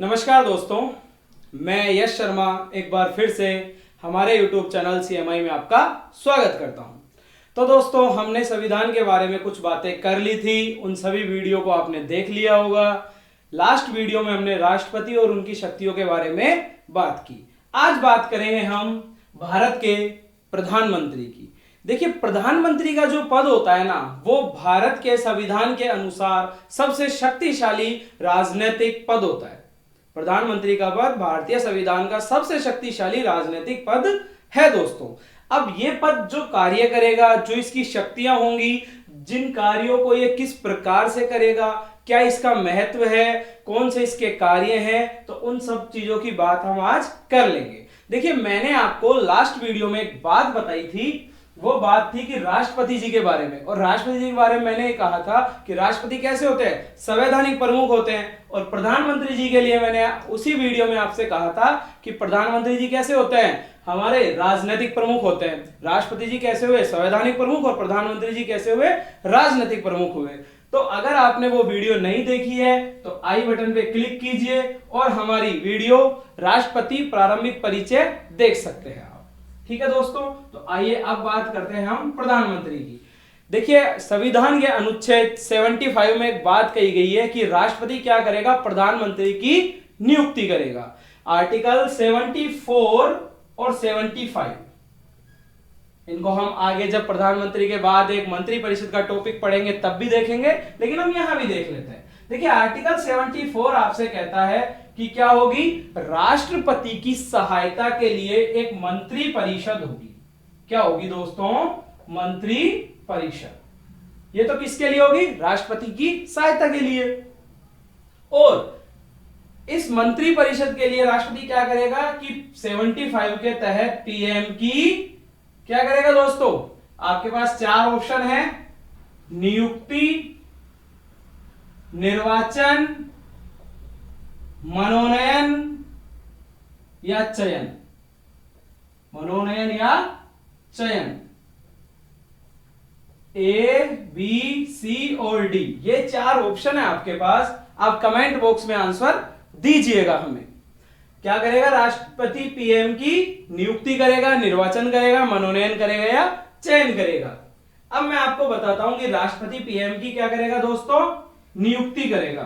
नमस्कार दोस्तों, मैं यश शर्मा एक बार फिर से हमारे YouTube चैनल CMI में आपका स्वागत करता हूं। तो दोस्तों, हमने संविधान के बारे में कुछ बातें कर ली थी, उन सभी वीडियो को आपने देख लिया होगा। लास्ट वीडियो में हमने राष्ट्रपति और उनकी शक्तियों के बारे में बात की। आज बात करेंगे हम भारत के प्रधानमंत्री की। देखिए, प्रधानमंत्री का जो पद होता है ना, वो भारत के संविधान के अनुसार सबसे शक्तिशाली राजनीतिक पद होता है। प्रधानमंत्री का पद भारतीय संविधान का सबसे शक्तिशाली राजनीतिक पद है दोस्तों। अब ये पद जो कार्य करेगा, जो इसकी शक्तियां होंगी, जिन कार्यों को ये किस प्रकार से करेगा, क्या इसका महत्व है, कौन से इसके कार्य हैं, तो उन सब चीजों की बात हम आज कर लेंगे। देखिए, मैंने आपको लास्ट वीडियो में एक बात बताई थी, वो बात थी कि राष्ट्रपति जी के बारे में। और राष्ट्रपति जी के बारे में मैंने कहा था कि राष्ट्रपति कैसे होते हैं, संवैधानिक प्रमुख होते हैं। और प्रधानमंत्री जी के लिए मैंने उसी वीडियो में आपसे कहा था कि प्रधानमंत्री जी कैसे होते हैं, हमारे राजनीतिक प्रमुख होते हैं। राष्ट्रपति जी कैसे हुए, संवैधानिक प्रमुख, और प्रधानमंत्री जी कैसे हुए, राजनीतिक प्रमुख हुए। तो अगर आपने वो वीडियो नहीं देखी है तो आई बटन पे क्लिक कीजिए और हमारी वीडियो राष्ट्रपति प्रारंभिक परिचय देख सकते हैं आप। ठीक है दोस्तों, तो आइए अब बात करते हैं हम प्रधानमंत्री की। देखिए, संविधान के अनुच्छेद 75 में एक बात कही गई है कि राष्ट्रपति क्या करेगा, प्रधानमंत्री की नियुक्ति करेगा। आर्टिकल 74 और 75 इनको हम आगे जब प्रधानमंत्री के बाद एक मंत्री परिषद का टॉपिक पढ़ेंगे तब भी देखेंगे, लेकिन हम यहां भी देख लेते हैं। देखिए, आर्टिकल 74 आपसे कहता है कि क्या होगी, राष्ट्रपति की सहायता के लिए एक मंत्री परिषद होगी। क्या होगी दोस्तों, मंत्री परिषद। ये तो किसके लिए होगी, राष्ट्रपति की सहायता के लिए। और इस मंत्री परिषद के लिए राष्ट्रपति क्या करेगा कि 75 के तहत पीएम की क्या करेगा दोस्तों, आपके पास चार ऑप्शन है, नियुक्ति, निर्वाचन, मनोनयन या चयन। मनोनयन या चयन, ए, बी, सी और डी, ये चार ऑप्शन है आपके पास। आप कमेंट बॉक्स में आंसर दीजिएगा हमें। क्या करेगा, राष्ट्रपति पीएम की नियुक्ति करेगा, निर्वाचन करेगा, मनोनयन करेगा या चयन करेगा। अब मैं आपको बताता हूं कि राष्ट्रपति पीएम की क्या करेगा दोस्तों, नियुक्ति करेगा।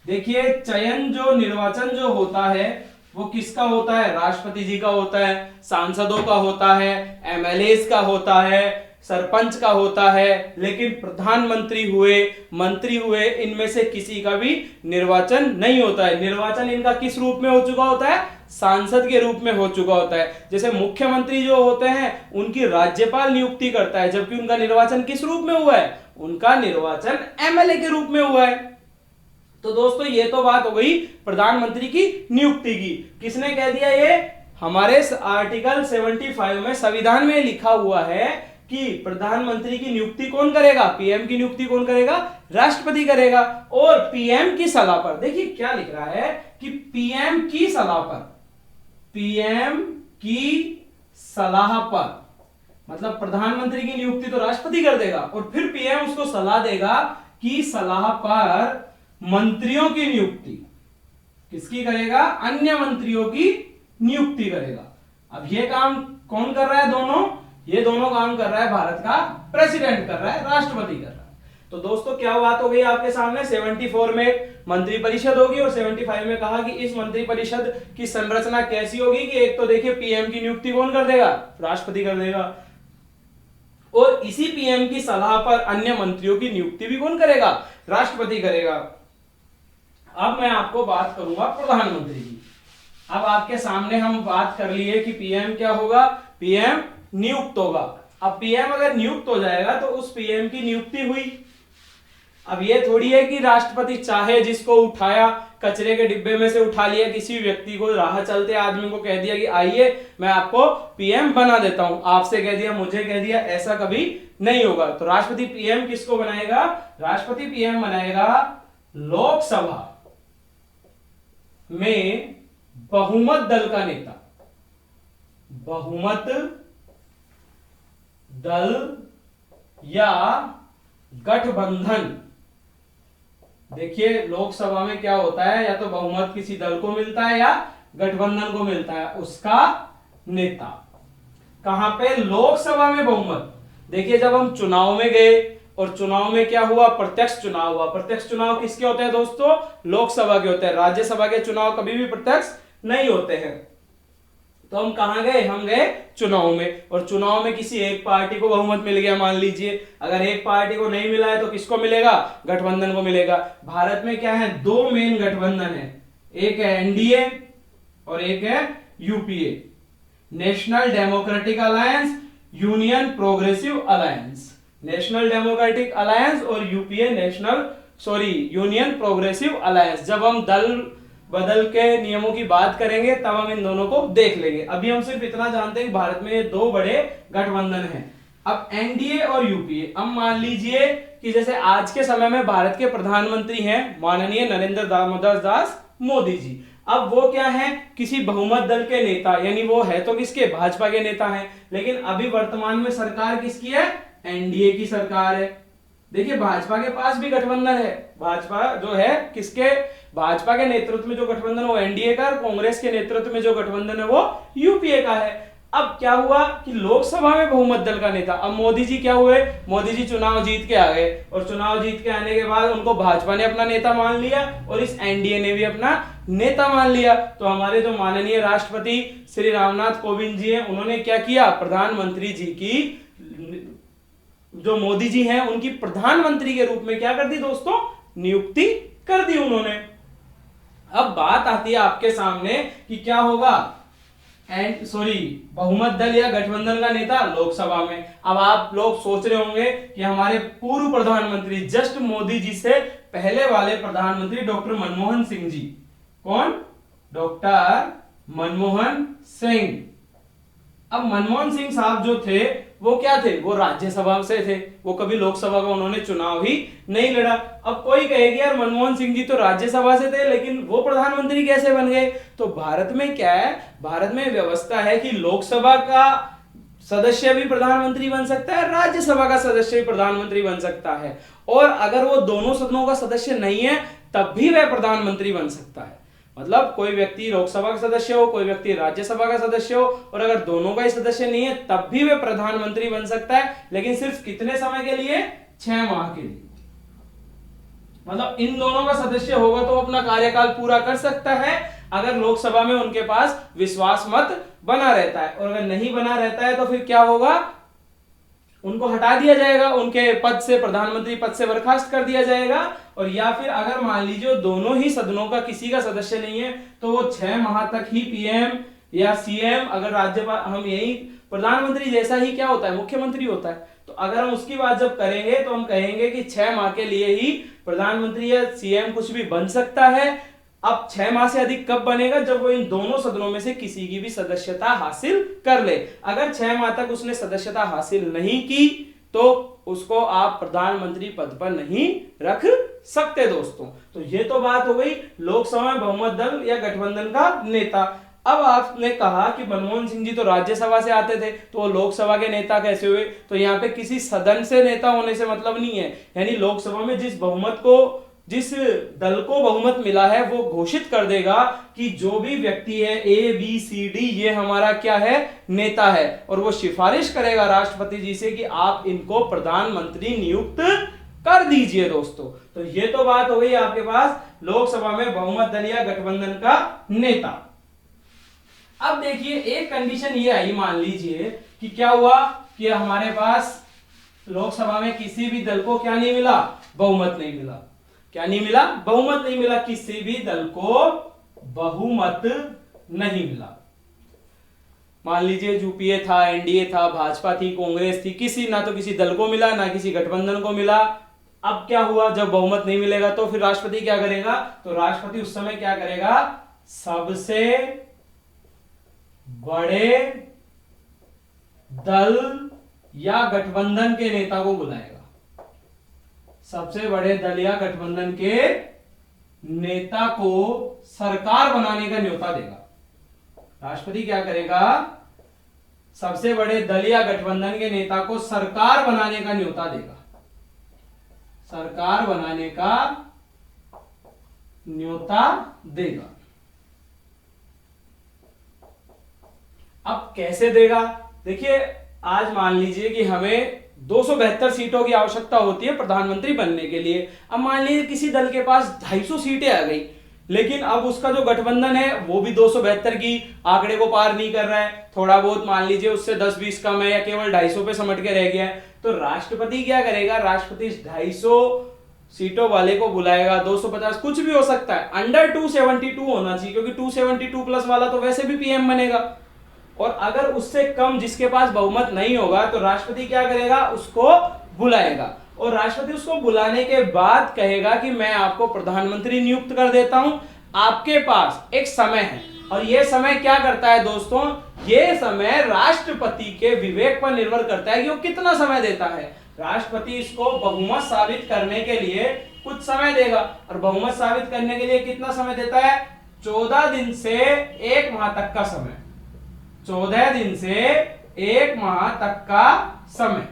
देखिए, चयन जो निर्वाचन जो होता है वो किसका होता है, राष्ट्रपति जी का होता है, सांसदों का होता है, एमएलएस का होता है, सरपंच का होता है। लेकिन प्रधानमंत्री हुए, मंत्री हुए, इनमें से किसी का भी निर्वाचन नहीं होता है। निर्वाचन इनका किस रूप में हो चुका होता है, सांसद के रूप में हो चुका होता है। जैसे मुख्यमंत्री जो होते हैं उनकी राज्यपाल नियुक्ति करता है, जबकि उनका निर्वाचन किस रूप में हुआ है, उनका निर्वाचन एमएलए के रूप में हुआ है। तो दोस्तों, ये तो बात हो गई प्रधानमंत्री की नियुक्ति की। किसने कह दिया, ये हमारे आर्टिकल 75 में संविधान में लिखा हुआ है कि प्रधानमंत्री की नियुक्ति कौन करेगा, पीएम की नियुक्ति कौन करेगा, राष्ट्रपति करेगा। और पीएम की सलाह पर, देखिए क्या लिख रहा है कि पीएम की सलाह पर, पीएम की सलाह पर, मतलब प्रधानमंत्री की नियुक्ति तो राष्ट्रपति कर देगा और फिर पीएम उसको सलाह देगा कि सलाह पर मंत्रियों की नियुक्ति किसकी करेगा, अन्य मंत्रियों की नियुक्ति करेगा। अब ये काम कौन कर रहा है, दोनों, ये दोनों काम कर रहा है भारत का प्रेसिडेंट कर रहा है, राष्ट्रपति कर रहा है। तो दोस्तों, क्या बात हो गई आपके सामने, 74 में मंत्री परिषद होगी और 75 में कहा कि इस मंत्री परिषद की संरचना कैसी होगी कि एक तो देखिए पीएम की नियुक्ति कौन कर देगा, राष्ट्रपति कर देगा, और इसी पीएम की सलाह पर अन्य मंत्रियों की नियुक्ति भी कौन करेगा, राष्ट्रपति करेगा। अब मैं आपको बात करूंगा प्रधानमंत्री की। अब आपके सामने हम बात कर लिए कि पीएम क्या होगा, पीएम नियुक्त होगा। अब पीएम अगर नियुक्त हो जाएगा तो उस पीएम की नियुक्ति हुई। अब ये थोड़ी है कि राष्ट्रपति चाहे जिसको उठाया, कचरे के डिब्बे में से उठा लिया किसी व्यक्ति को, राह चलते आदमी को कह दिया कि आइए मैं आपको पीएम बना देता हूं, आपसे कह दिया, मुझे कह दिया, ऐसा कभी नहीं होगा। तो राष्ट्रपति पीएम किसको बनाएगा, राष्ट्रपति पीएम बनाएगा लोकसभा में बहुमत दल का नेता, बहुमत दल या गठबंधन देखिए लोकसभा में क्या होता है, या तो बहुमत किसी दल को मिलता है या गठबंधन को मिलता है, उसका नेता। कहां पे? लोकसभा में बहुमत। देखिए जब हम चुनाव में गए और चुनाव में क्या हुआ, प्रत्यक्ष चुनाव हुआ। प्रत्यक्ष चुनाव किसके होते हैं दोस्तों? लोकसभा के होते हैं। राज्यसभा के चुनाव कभी भी प्रत्यक्ष नहीं होते हैं। तो हम कहां गए? हम गए चुनाव में, और चुनाव में किसी एक पार्टी को बहुमत मिल गया मान लीजिए। अगर एक पार्टी को नहीं मिला है तो किसको मिलेगा? गठबंधन को मिलेगा। भारत में क्या है? दो मेन गठबंधन है, एक है एनडीए और एक है UPA, national democratic alliance, union progressive alliance. National democratic alliance और यूनियन प्रोग्रेसिव अलायंस। जब हम दल बदल के नियमों की बात करेंगे तब हम इन दोनों को देख लेंगे। अभी हम सिर्फ इतना जानते हैं कि भारत में ये दो बड़े गठबंधन हैं। अब एनडीए और यूपीए, अब मान लीजिए कि जैसे आज के समय में भारत के प्रधानमंत्री हैं माननीय नरेंद्र दामोदर दास मोदी जी। अब वो क्या है? किसी बहुमत दल के नेता, यानी वो है तो किसके? भाजपा के नेता हैं, लेकिन अभी वर्तमान में सरकार किसकी है? एनडीए की सरकार है। देखिए भाजपा के पास भी गठबंधन है। भाजपा जो है किसके? भाजपा के नेतृत्व में जो गठबंधन है वो एनडीए का, और कांग्रेस के नेतृत्व में जो गठबंधन है वो यूपीए का है। अब क्या हुआ कि लोकसभा में बहुमत दल का नेता, अब मोदी जी क्या हुए? मोदी जी चुनाव जीत के आ गए, और चुनाव जीत के आने के बाद उनको भाजपा ने अपना नेता मान लिया और इस एनडीए ने भी अपना नेता मान लिया। तो हमारे जो माननीय राष्ट्रपति श्री रामनाथ कोविंद जी हैं, उन्होंने क्या किया? प्रधानमंत्री जी की, जो मोदी जी हैं उनकी प्रधानमंत्री के रूप में क्या कर दी दोस्तों? नियुक्ति कर दी उन्होंने। अब बात आती है आपके सामने कि क्या होगा? बहुमत दल या गठबंधन का नेता लोकसभा में। अब आप लोग सोच रहे होंगे कि हमारे पूर्व प्रधानमंत्री, जस्ट मोदी जी से पहले वाले प्रधानमंत्री डॉक्टर मनमोहन सिंह जी, कौन? डॉक्टर मनमोहन सिंह। अब मनमोहन सिंह साहब जो थे वो क्या थे? वो राज्यसभा से थे, वो कभी लोकसभा का उन्होंने चुनाव ही नहीं लड़ा। अब कोई कहेगी यार मनमोहन सिंह जी तो राज्यसभा से थे, लेकिन वो प्रधानमंत्री कैसे बन गए? तो भारत में क्या है? भारत में व्यवस्था है कि लोकसभा का सदस्य भी प्रधानमंत्री बन सकता है, राज्यसभा का सदस्य भी प्रधानमंत्री बन सकता है, और अगर वो दोनों सदनों का सदस्य नहीं है तब भी वह प्रधानमंत्री बन सकता है। मतलब कोई व्यक्ति लोकसभा का सदस्य हो, कोई व्यक्ति राज्यसभा का सदस्य हो, और अगर दोनों का ही सदस्य नहीं है तब भी वह प्रधानमंत्री बन सकता है, लेकिन सिर्फ कितने समय के लिए? 6 माह के लिए। मतलब इन दोनों का सदस्य होगा तो अपना कार्यकाल पूरा कर सकता है, अगर लोकसभा में उनके पास विश्वास मत बना रहता है, और अगर नहीं बना रहता है तो फिर क्या होगा? उनको हटा दिया जाएगा, उनके पद से, प्रधानमंत्री पद से बर्खास्त कर दिया जाएगा। और या फिर अगर मान लीजिए दोनों ही सदनों का किसी का सदस्य नहीं है तो वो 6 माह तक ही पीएम या सीएम, अगर राज्यपाल, हम यही प्रधानमंत्री जैसा ही क्या होता है? मुख्यमंत्री होता है। तो अगर हम उसकी बात जब करेंगे तो हम कहेंगे कि 6 माह के लिए ही प्रधानमंत्री या सीएम कुछ भी बन सकता है। अब 6 माह से अधिक कब बनेगा? जब वो इन दोनों सदनों में से किसी की भी सदस्यता हासिल कर ले। अगर 6 माह तक उसने सदस्यता हासिल नहीं की तो उसको आप प्रधानमंत्री पद पर नहीं रख सकते दोस्तों। तो ये तो बात हो गई लोकसभा में बहुमत दल या गठबंधन का नेता। अब आपने कहा कि मनमोहन सिंह जी तो राज्यसभा से आते थे, तो वो लोकसभा के नेता कैसे हुए? तो यहाँ पे किसी सदन से नेता होने से मतलब नहीं है, यानी लोकसभा में जिस दल को बहुमत मिला है वो घोषित कर देगा कि जो भी व्यक्ति है ABCD ये हमारा क्या है? नेता है, और वो सिफारिश करेगा राष्ट्रपति जी से कि आप इनको प्रधानमंत्री नियुक्त कर दीजिए दोस्तों। तो ये तो बात हो गई आपके पास लोकसभा में बहुमत दल या गठबंधन का नेता। अब देखिए एक कंडीशन ये आई, मान लीजिए कि क्या हुआ कि हमारे पास लोकसभा में किसी भी दल को क्या नहीं मिला? बहुमत नहीं मिला। क्या नहीं मिला? बहुमत नहीं मिला। किसी भी दल को बहुमत नहीं मिला। मान लीजिए यूपीए था, एनडीए था, भाजपा थी, कांग्रेस थी, किसी ना तो किसी दल को मिला ना किसी गठबंधन को मिला। अब क्या हुआ? जब बहुमत नहीं मिलेगा तो फिर राष्ट्रपति क्या करेगा? तो राष्ट्रपति उस समय क्या करेगा? सबसे बड़े दल या गठबंधन के नेता को बुलाएगा। सबसे बड़े दल या गठबंधन के नेता को सरकार बनाने का न्योता देगा। राष्ट्रपति क्या करेगा? सबसे बड़े दल या गठबंधन के नेता को सरकार बनाने का न्योता देगा। सरकार बनाने का न्योता देगा। अब कैसे देगा? देखिए, आज मान लीजिए कि हमें 272 सीटों की आवश्यकता होती है प्रधानमंत्री बनने के लिए। अब मान लीजिए किसी दल के पास 250 सीटें आ गई, लेकिन अब उसका जो गठबंधन है वो भी 272 की आंकड़े को पार नहीं कर रहा है, थोड़ा बहुत मान लीजिए उससे 10-20 कम है या केवल 250 पे समट के रह गया है, तो राष्ट्रपति क्या करेगा? राष्ट्रपति 250 सीटों वाले को बुलाएगा। 250 कुछ भी हो सकता है, अंडर 272 होना चाहिए, क्योंकि 272 प्लस वाला तो वैसे भी पीएम बनेगा। और अगर उससे कम जिसके पास बहुमत नहीं होगा तो राष्ट्रपति क्या करेगा? उसको बुलाएगा, और राष्ट्रपति उसको बुलाने के बाद कहेगा कि मैं आपको प्रधानमंत्री नियुक्त कर देता हूं। आपके पास एक समय है, और यह समय क्या करता है दोस्तों? यह समय राष्ट्रपति के विवेक पर निर्भर करता है कि वो कितना समय देता है। राष्ट्रपति इसको बहुमत साबित करने के लिए कुछ समय देगा, और बहुमत साबित करने के लिए कितना समय देता है? 14 दिन से 1 माह तक का समय। 14 दिन से 1 माह तक का समय।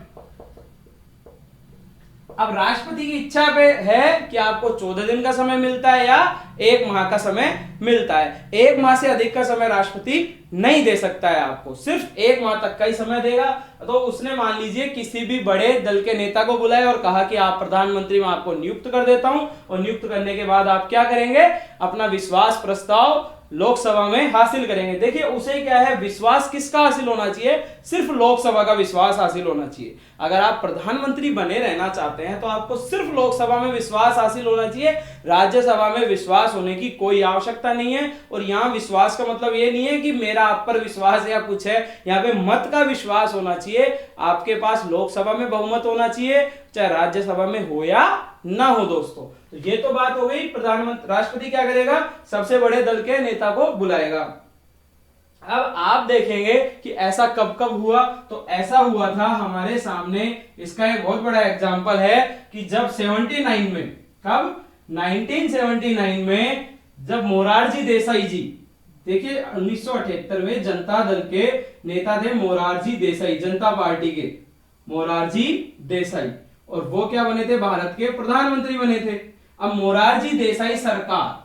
अब राष्ट्रपति की इच्छा पे है कि आपको 14 दिन का समय मिलता है या 1 माह का समय मिलता है। 1 माह से अधिक का समय राष्ट्रपति नहीं दे सकता है आपको, सिर्फ 1 माह तक का ही समय देगा। तो उसने मान लीजिए किसी भी बड़े दल के नेता को बुलाया और कहा कि आप प्रधानमंत्री में आपको नियुक्त कर देता हूं, और नियुक्त करने के बाद आप क्या करेंगे? अपना विश्वास प्रस्ताव लोकसभा में हासिल करेंगे। देखिए, उसे क्या है? विश्वास किसका हासिल होना चाहिए? सिर्फ लोकसभा का विश्वास हासिल होना चाहिए। अगर आप प्रधानमंत्री बने रहना चाहते हैं तो आपको सिर्फ लोकसभा में विश्वास हासिल होना चाहिए, राज्यसभा में विश्वास होने की कोई आवश्यकता नहीं है। और यहां विश्वास का मतलब ये नहीं है कि मेरा आप पर विश्वास या कुछ है, यहां पे मत का विश्वास होना चाहिए। आपके पास लोकसभा में बहुमत होना चाहिए, चाहे राज्यसभा में हो या ना हो दोस्तों। तो ये तो बात हो गई, प्रधानमंत्री राष्ट्रपति क्या करेगा? सबसे बड़े दल के नेता को बुलाएगा। अब आप देखेंगे कि ऐसा कब कब हुआ, तो ऐसा हुआ था हमारे सामने, इसका एक बहुत बड़ा एग्जांपल है कि जब 79 में, कब? 1979 में जब मोरारजी देसाई जी, देखिए 1978 में जनता दल के नेता थे मोरारजी देसाई, जनता पार्टी के मोरारजी देसाई, और वो क्या बने थे? भारत के प्रधानमंत्री बने थे। अब मोरारजी देसाई सरकार,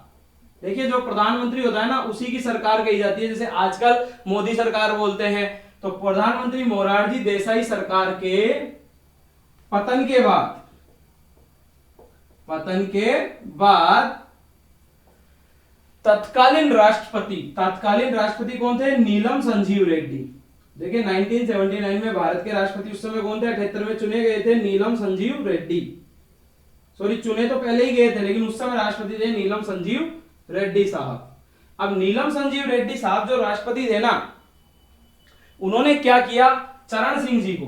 देखिए जो प्रधानमंत्री होता है ना उसी की सरकार कही जाती है, जैसे आजकल मोदी सरकार बोलते हैं। तो प्रधानमंत्री मोरारजी देसाई सरकार के पतन के बाद तत्कालीन राष्ट्रपति कौन थे? नीलम संजीव रेड्डी। देखिए 1979 में भारत के राष्ट्रपति उस समय कौन थे? 78 में चुने गए थे नीलम संजीव रेड्डी। सॉरी, चुने तो पहले ही गए थे, लेकिन उस समय राष्ट्रपति थे नीलम संजीव रेड्डी साहब। अब नीलम संजीव रेड्डी साहब जो राष्ट्रपति थे ना, उन्होंने क्या किया? चरण सिंह जी को,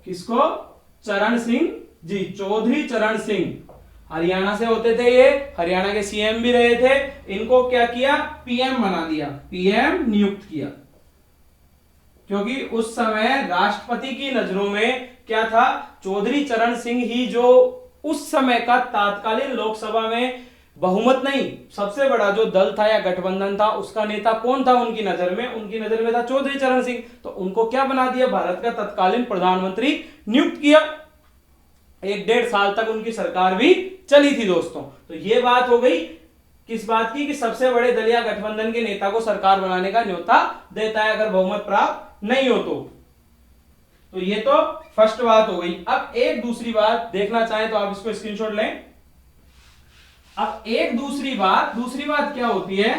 किसको? चरण सिंह जी, चौधरी चरण सिंह, हरियाणा से होते थे ये, हरियाणा के सीएम भी रहे थे। इनको क्या किया? पीएम बना दिया, पीएम नियुक्त किया। क्योंकि उस समय राष्ट्रपति की नजरों में क्या था? चौधरी चरण सिंह ही जो उस समय का तात्कालीन लोकसभा में बहुमत नहीं, सबसे बड़ा जो दल था या गठबंधन था उसका नेता कौन था उनकी नजर में? उनकी नजर में था चौधरी चरण सिंह। तो उनको क्या बना दिया? भारत का तत्कालीन प्रधानमंत्री नियुक्त किया। 1-1.5 साल तक उनकी सरकार भी चली थी दोस्तों। तो ये बात हो गई किस बात की? कि सबसे बड़े दल या गठबंधन के नेता को सरकार बनाने का न्योता देता है अगर बहुमत प्राप्त नहीं हो तो ये तो फर्स्ट बात हो गई। अब एक दूसरी बात देखना चाहें तो आप इसको स्क्रीनशॉट लें। अब एक दूसरी बात क्या होती है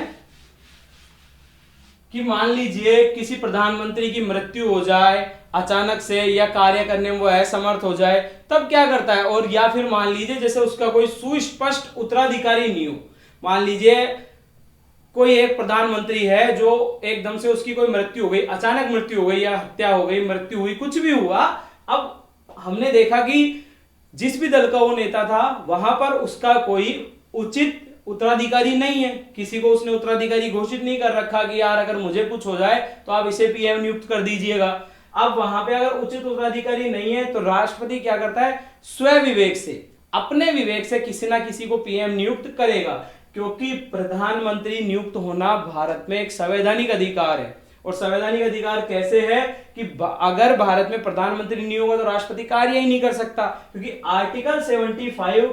कि मान लीजिए किसी प्रधानमंत्री की मृत्यु हो जाए अचानक से, या कार्य करने में वो असमर्थ हो जाए, तब क्या करता है? और या फिर मान लीजिए जैसे उसका कोई सुस्पष्ट उत्तराधिकारी नहीं हो, मान लीजिए कोई एक प्रधानमंत्री है जो एकदम से उसकी कोई मृत्यु हो गई, अचानक मृत्यु हो गई या हत्या हो गई, मृत्यु हुई, कुछ भी हुआ। अब हमने देखा कि जिस भी दल का वो नेता था वहां पर उसका कोई उचित उत्तराधिकारी नहीं है, किसी को उसने उत्तराधिकारी घोषित नहीं कर रखा कि यार अगर मुझे कुछ हो जाए तो आप इसे पीएम नियुक्त कर दीजिएगा। अब वहां पे अगर उचित उत्तराधिकारी नहीं है तो राष्ट्रपति क्या करता है? स्व विवेक से, अपने विवेक से किसी ना किसी को पीएम नियुक्त करेगा, क्योंकि प्रधानमंत्री नियुक्त होना भारत में एक संवैधानिक अधिकार है। और संवैधानिक अधिकार कैसे है कि अगर भारत में प्रधानमंत्री नहीं होगा तो राष्ट्रपति कार्य ही नहीं कर सकता, क्योंकि आर्टिकल 75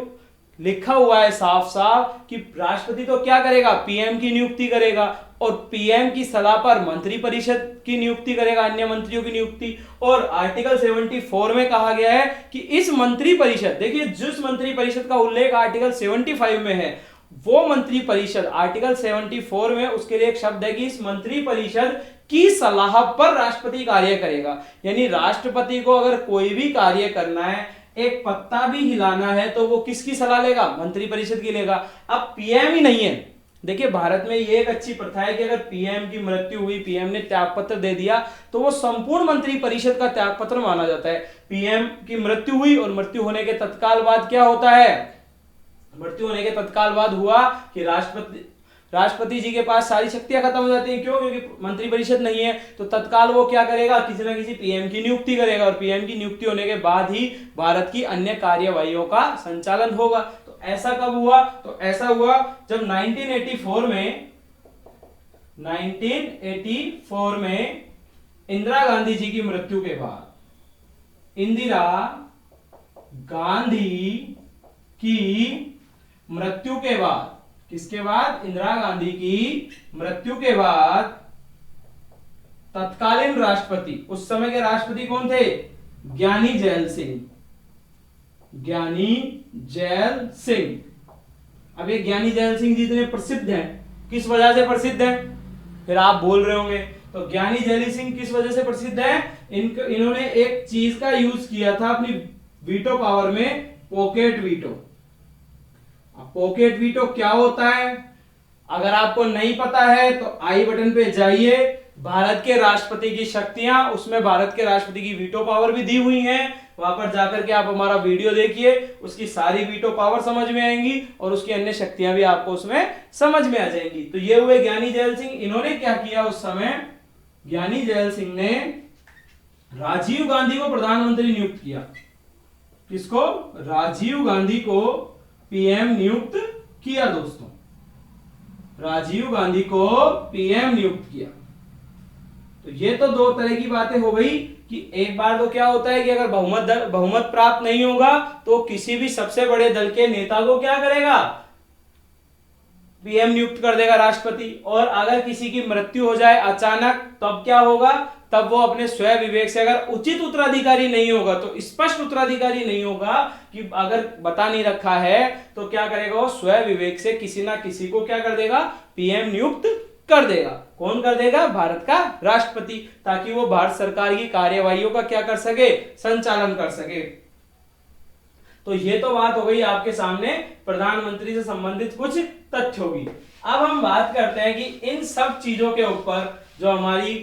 लिखा हुआ है साफ साफ कि राष्ट्रपति तो क्या करेगा, पीएम की नियुक्ति करेगा और पीएम की सलाह पर मंत्री परिषद की नियुक्ति करेगा, अन्य मंत्रियों की नियुक्ति। और आर्टिकल 74 में कहा गया है कि इस मंत्री परिषद, देखिए जिस मंत्री परिषद का उल्लेख आर्टिकल 75 में है वो मंत्री परिषद आर्टिकल 74 में उसके लिए एक शब्द है कि इस मंत्री परिषद की सलाह पर राष्ट्रपति कार्य करेगा। यानी राष्ट्रपति को अगर कोई भी कार्य करना है, एक पत्ता भी हिलाना है, तो वो किसकी सलाह लेगा, मंत्री परिषद की लेगा। अब पीएम ही नहीं है, देखिए भारत में ये एक अच्छी प्रथा है कि अगर पीएम की मृत्यु हुई, पीएम ने त्यागपत्र दे दिया, तो वो संपूर्ण मंत्री परिषद का त्यागपत्र माना जाता है। पीएम की मृत्यु हुई और मृत्यु होने के तत्काल बाद क्या होता है, मृत्यु होने के तत्काल बाद हुआ कि राष्ट्रपति जी के पास सारी शक्तियां खत्म हो जाती हैं। क्यों, क्योंकि मंत्री परिषद नहीं है, तो तत्काल वो क्या करेगा, किसी ना किसी पीएम की नियुक्ति करेगा और पीएम की नियुक्ति होने के बाद ही भारत की अन्य कार्यवाहियों का संचालन होगा। तो ऐसा कब हुआ, तो ऐसा हुआ जब 1984 में इंदिरा गांधी जी की मृत्यु के बाद, इंदिरा गांधी की मृत्यु के बाद, किसके बाद, इंदिरा गांधी की मृत्यु के बाद तत्कालीन राष्ट्रपति, उस समय के राष्ट्रपति कौन थे, ज्ञानी जैल सिंह, ज्ञानी जैल सिंह। अब ये ज्ञानी जैल सिंह जी इतने प्रसिद्ध हैं, किस वजह से प्रसिद्ध हैं, फिर आप बोल रहे होंगे तो ज्ञानी जैल सिंह किस वजह से प्रसिद्ध है, इन्होंने एक चीज का यूज किया था अपनी वीटो पावर में, पॉकेट वीटो। पॉकेट वीटो क्या होता है, अगर आपको नहीं पता है तो आई बटन पे जाइए, भारत के राष्ट्रपति की शक्तियां, उसमें भारत के राष्ट्रपति की वीटो पावर भी दी हुई है, वहां पर जाकर के आप हमारा वीडियो देखिए, उसकी सारी वीटो पावर समझ में आएंगी और उसकी अन्य शक्तियां भी आपको उसमें समझ में आ जाएंगी। तो ये हुए ज्ञानी जैल सिंह। इन्होंने क्या किया उस समय, ज्ञानी जैल सिंह ने राजीव गांधी को प्रधानमंत्री नियुक्त किया। किसको, राजीव गांधी को पीएम नियुक्त किया। दोस्तों राजीव गांधी को पीएम नियुक्त किया। तो ये तो दो तरह की बातें हो गई कि एक बार तो क्या होता है कि अगर बहुमत प्राप्त नहीं होगा तो किसी भी सबसे बड़े दल के नेता को क्या करेगा, पीएम नियुक्त कर देगा राष्ट्रपति। और अगर किसी की मृत्यु हो जाए अचानक, तब क्या होगा, तब वो अपने स्वयं विवेक से, अगर उचित उत्तराधिकारी नहीं होगा, तो स्पष्ट उत्तराधिकारी नहीं होगा कि अगर बता नहीं रखा है, तो क्या करेगा, वो स्वयं विवेक से किसी ना किसी को क्या कर देगा, पीएम नियुक्त कर देगा। कौन कर देगा, भारत का राष्ट्रपति, ताकि वो भारत सरकार की कार्यवाहियों का क्या कर सके, संचालन कर सके। तो ये तो बात हो गई आपके सामने प्रधानमंत्री से संबंधित कुछ तथ्य होगी। अब हम बात करते हैं कि इन सब चीजों के ऊपर जो हमारी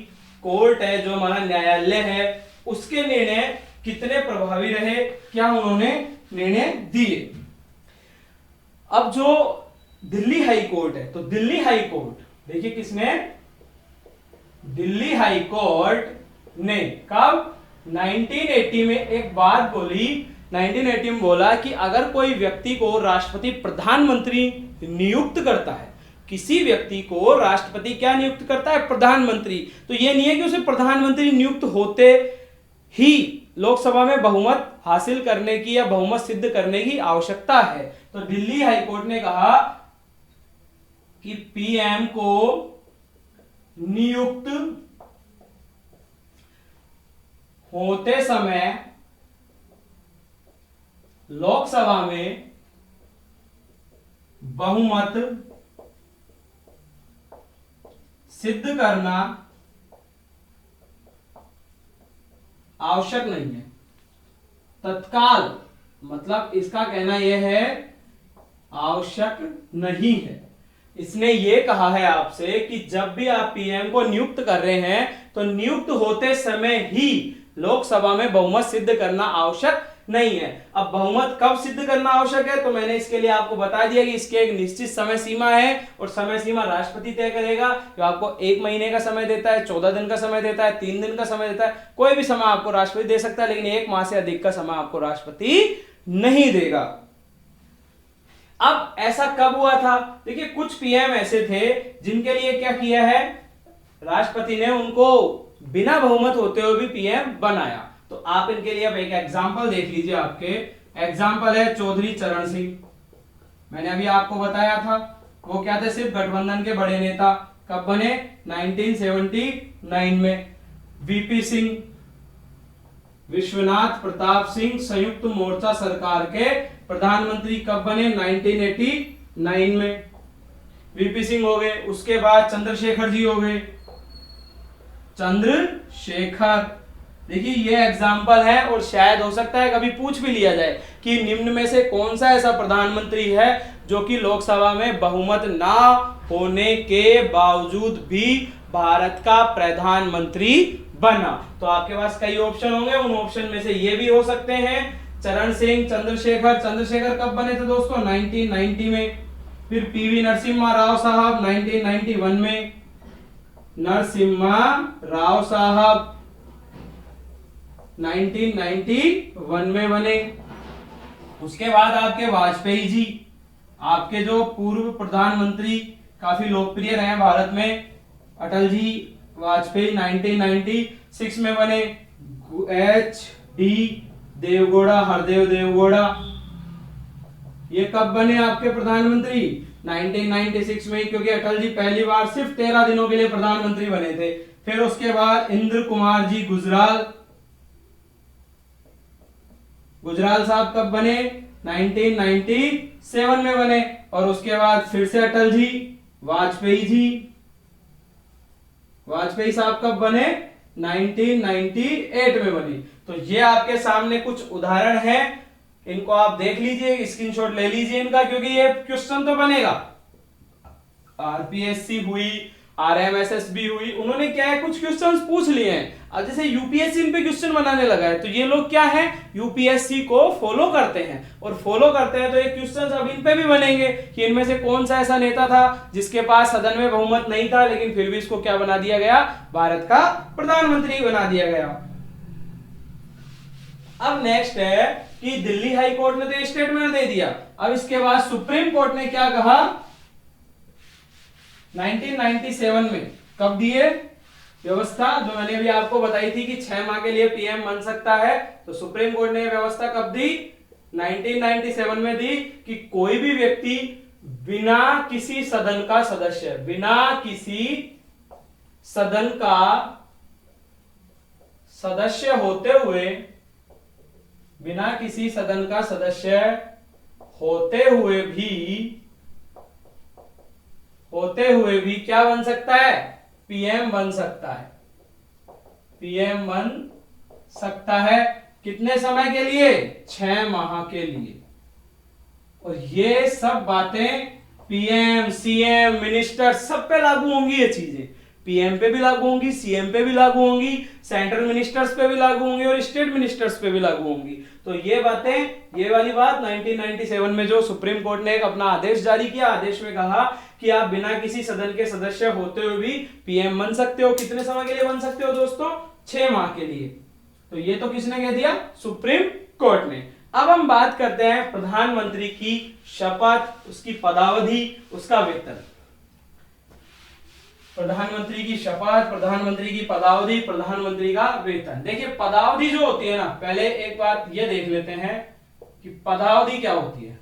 कोर्ट है, जो हमारा न्यायालय है, उसके निर्णय कितने प्रभावी रहे, क्या उन्होंने निर्णय दिए। अब जो दिल्ली हाई कोर्ट है, तो दिल्ली हाई कोर्ट देखिए किसने, दिल्ली हाई कोर्ट ने कब 1980 में एक बात बोली, 1980 में बोला कि अगर कोई व्यक्ति को राष्ट्रपति प्रधानमंत्री नियुक्त करता है, किसी व्यक्ति को राष्ट्रपति क्या नियुक्त करता है, प्रधानमंत्री, तो यह नहीं है कि उसे प्रधानमंत्री नियुक्त होते ही लोकसभा में बहुमत हासिल करने की या बहुमत सिद्ध करने की आवश्यकता है। तो दिल्ली हाईकोर्ट ने कहा कि पीएम को नियुक्त होते समय लोकसभा में बहुमत सिद्ध करना आवश्यक नहीं है। तत्काल मतलब इसका कहना यह है आवश्यक नहीं है। इसने ये कहा है आपसे कि जब भी आप पीएम को नियुक्त कर रहे हैं तो नियुक्त होते समय ही लोकसभा में बहुमत सिद्ध करना आवश्यक नहीं है। अब बहुमत कब सिद्ध करना आवश्यक है, तो मैंने इसके लिए आपको बता दिया कि इसके एक निश्चित समय सीमा है और समय सीमा राष्ट्रपति तय करेगा, जो आपको 1 महीने का समय देता है, 14 दिन का समय देता है, 3 दिन का समय देता है, कोई भी समय आपको राष्ट्रपति दे सकता है, लेकिन 1 माह से अधिक का समय आपको राष्ट्रपति नहीं देगा। अब ऐसा कब हुआ था, देखिए कुछ पीएम ऐसे थे जिनके लिए क्या किया है, राष्ट्रपति ने उनको बिना बहुमत होते हुए भी पीएम बनाया। तो आप इनके लिए अब एक एग्जांपल देख लीजिए। आपके एग्जांपल है चौधरी चरण सिंह। मैंने अभी आपको बताया था वो क्या थे, सिर्फ गठबंधन के बड़े नेता। कब बने? 1979 में। वीपी सिंह, विश्वनाथ प्रताप सिंह संयुक्त मोर्चा सरकार के प्रधानमंत्री कब बने? 1989 में। वीपी सिंह हो गए। उसके बाद चंद्रशेखर जी हो गए। चंद्रशेखर, देखिए ये एग्जाम्पल है और शायद हो सकता है कभी पूछ भी लिया जाए कि निम्न में से कौन सा ऐसा प्रधानमंत्री है जो कि लोकसभा में बहुमत ना होने के बावजूद भी भारत का प्रधानमंत्री बना। तो आपके पास कई ऑप्शन होंगे, उन ऑप्शन में से ये भी हो सकते हैं चरण सिंह, चंद्रशेखर कब बने थे दोस्तों? 1990 में। फिर पीवी नरसिम्हा राव साहब 1991 में। नरसिम्हा राव साहब 1991 में बने। उसके बाद आपके वाजपेयी जी, आपके जो पूर्व प्रधानमंत्री काफी लोकप्रिय रहे भारत में, अटल जी वाजपेयी 1996 में बने। एच डी देवगौड़ा, हरदेव देवगौड़ा, ये कब बने आपके प्रधानमंत्री? 1996 में, क्योंकि अटल जी पहली बार सिर्फ 13 दिनों के लिए प्रधानमंत्री बने थे। फिर उसके बाद इंद्र कुमार जी गुजराल साहब कब बने? 1997 में बने। और उसके बाद फिर से अटल जी, वाजपेयी साहब कब बने? 1998 में बने। तो ये आपके सामने कुछ उदाहरण हैं, इनको आप देख लीजिए, स्क्रीनशॉट ले लीजिए इनका, क्योंकि ये क्वेश्चन तो बनेगा। आरपीएससी हुई, आरएमएसएस हुई, उन्होंने क्या है कुछ क्वेश्चंस पूछ लिए हैं। अब जैसे यूपीएससी इन पे क्वेश्चन बनाने लगा है, तो ये लोग क्या है यूपीएससी को फॉलो करते हैं, और फॉलो करते हैं तो ये क्वेश्चंस अब इन पे भी बनेंगे कि इनमें से कौन सा ऐसा नेता था जिसके पास सदन में बहुमत नहीं था, लेकिन फिर भी इसको क्या बना दिया गया? भारत का प्रधानमंत्री बना दिया गया। अब नेक्स्ट है कि दिल्ली हाई कोर्ट ने तो स्टेटमेंट दे दिया, अब इसके बाद सुप्रीम कोर्ट ने क्या कहा? 1997 में कब दिए व्यवस्था, जो मैंने अभी आपको बताई थी कि 6 माह के लिए पीएम बन सकता है, तो सुप्रीम कोर्ट ने व्यवस्था कब दी? 1997 में दी कि कोई भी व्यक्ति बिना किसी सदन का सदस्य, बिना किसी सदन का सदस्य होते हुए, बिना किसी सदन का सदस्य होते हुए भी क्या बन सकता है? पीएम बन सकता है। पीएम बन सकता है कितने समय के लिए? 6 माह के लिए। और ये सब बातें पीएम, सीएम, मिनिस्टर सब पे लागू होंगी। ये चीजें पीएम पे भी लागू होंगी, सीएम पे भी लागू होंगी, सेंट्रल मिनिस्टर्स पे भी लागू होंगी और स्टेट मिनिस्टर्स पे भी लागू होंगी। तो ये बातें, ये वाली बात 1997 में जो सुप्रीम कोर्ट ने एक अपना आदेश जारी किया, आदेश में कहा कि आप बिना किसी सदन के सदस्य होते हुए भी पीएम बन सकते हो। कितने समय के लिए बन सकते हो दोस्तों? 6 माह के लिए। तो ये तो किसने कह दिया? सुप्रीम कोर्ट ने। अब हम बात करते हैं प्रधानमंत्री की शपथ, उसकी पदावधि, उसका वेतन। प्रधानमंत्री की शपथ, प्रधानमंत्री की पदावधि, प्रधानमंत्री का वेतन। देखिए पदावधि जो होती है ना, पहले एक बात ये देख लेते हैं कि पदावधि क्या होती है,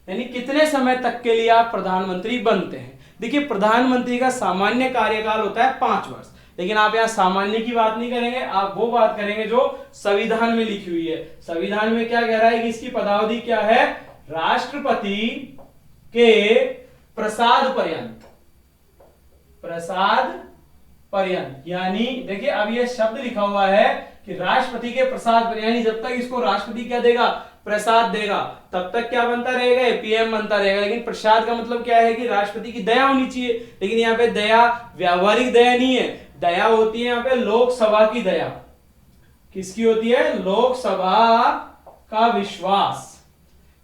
यानी कितने समय तक के लिए आप प्रधानमंत्री बनते हैं। देखिए प्रधानमंत्री का सामान्य कार्यकाल होता है 5 वर्ष, लेकिन आप यहाँ सामान्य की बात नहीं करेंगे, आप वो बात करेंगे जो संविधान में लिखी हुई है। संविधान में क्या कह रहा है कि इसकी पदावधि क्या है? राष्ट्रपति के प्रसाद पर्यंत, यानी देखिए अब ये शब्द लिखा हुआ है कि राष्ट्रपति के प्रसाद पर्यंत, यानी जब तक इसको राष्ट्रपति क्या देगा? प्रसाद देगा, तब तक क्या बनता रहेगा? पीएम बनता रहेगा। लेकिन प्रसाद का मतलब क्या है कि राष्ट्रपति की दया होनी चाहिए, लेकिन यहाँ पे दया व्यावहारिक दया नहीं है, दया होती है यहाँ पे लोकसभा की दया। किसकी होती है? लोकसभा का विश्वास।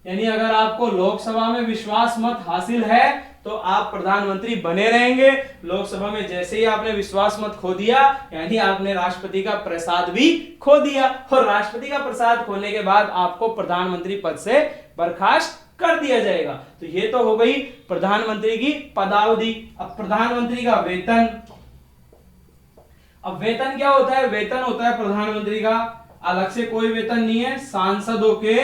यानी अगर आपको लोकसभा में विश्वास मत हासिल है तो आप प्रधानमंत्री बने रहेंगे। लोकसभा में जैसे ही आपने विश्वास मत खो दिया, यानी आपने राष्ट्रपति का प्रसाद भी खो दिया, और राष्ट्रपति का प्रसाद खोने के बाद आपको प्रधानमंत्री पद से बर्खास्त कर दिया जाएगा। तो ये तो हो गई प्रधानमंत्री की पदावधि। अब प्रधानमंत्री का वेतन। अब वेतन क्या होता है? वेतन होता है प्रधानमंत्री का अलग से कोई वेतन नहीं है, सांसदों के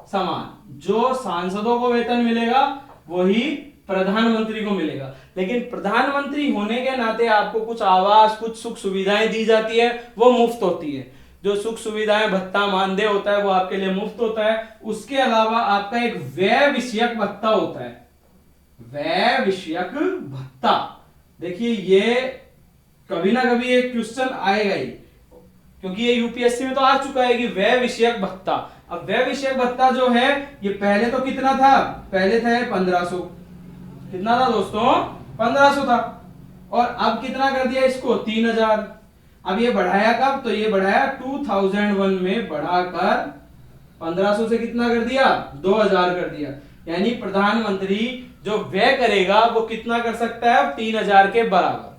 समान। जो सांसदों को वेतन मिलेगा वही प्रधानमंत्री को मिलेगा। लेकिन प्रधानमंत्री होने के नाते आपको कुछ आवास, कुछ सुख सुविधाएं दी जाती है, वो मुफ्त होती है। जो सुख सुविधाएं, भत्ता, मानदेय होता है वो आपके लिए मुफ्त होता है। उसके अलावा आपका एक व्यय विषयक भत्ता होता है, व्यय विषयक भत्ता। देखिए ये कभी ना कभी एक क्वेश्चन आएगा ही, क्योंकि ये यूपीएससी में तो आ चुका है कि व्यय विषयक भत्ता। अब व्यय विषयक भत्ता जो है ये पहले तो कितना था, पहले था 1500, कितना था दोस्तों, 1500 था, और अब कितना कर दिया इसको, 3000। अब ये बढ़ाया कब, तो ये बढ़ाया 2001 में, बढ़ाकर 1500 से कितना कर दिया, 2000 कर दिया। यानी प्रधानमंत्री जो व्यय करेगा वो कितना कर सकता है, 3000 के बराबर।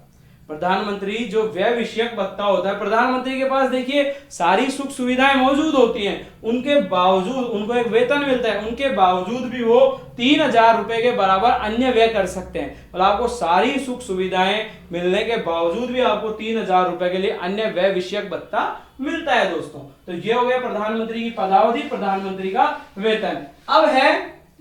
प्रधानमंत्री जो व्यय विषयक भत्ता होता है, प्रधानमंत्री के पास देखिए सारी सुख सुविधाएं मौजूद होती हैं, उनके बावजूद उनको एक वेतन मिलता है, उनके बावजूद भी वो 3000 रुपए के बराबर अन्य व्यय कर सकते हैं। मतलब आपको सारी सुख सुविधाएं मिलने के बावजूद भी आपको 3000 रुपए के लिए अन्य व्यय विषयक भत्ता मिलता है दोस्तों। तो ये हो गया प्रधानमंत्री की पदावधि, प्रधानमंत्री का वेतन। अब है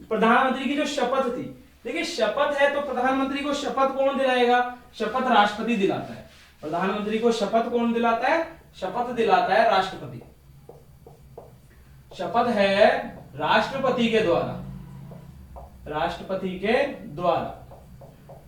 प्रधानमंत्री की जो शपथ थी। देखिए शपथ है तो प्रधानमंत्री को शपथ कौन दिलाएगा, शपथ राष्ट्रपति दिलाता है। प्रधानमंत्री को शपथ कौन दिलाता है, शपथ दिलाता है राष्ट्रपति। शपथ है राष्ट्रपति के द्वारा, राष्ट्रपति के द्वारा।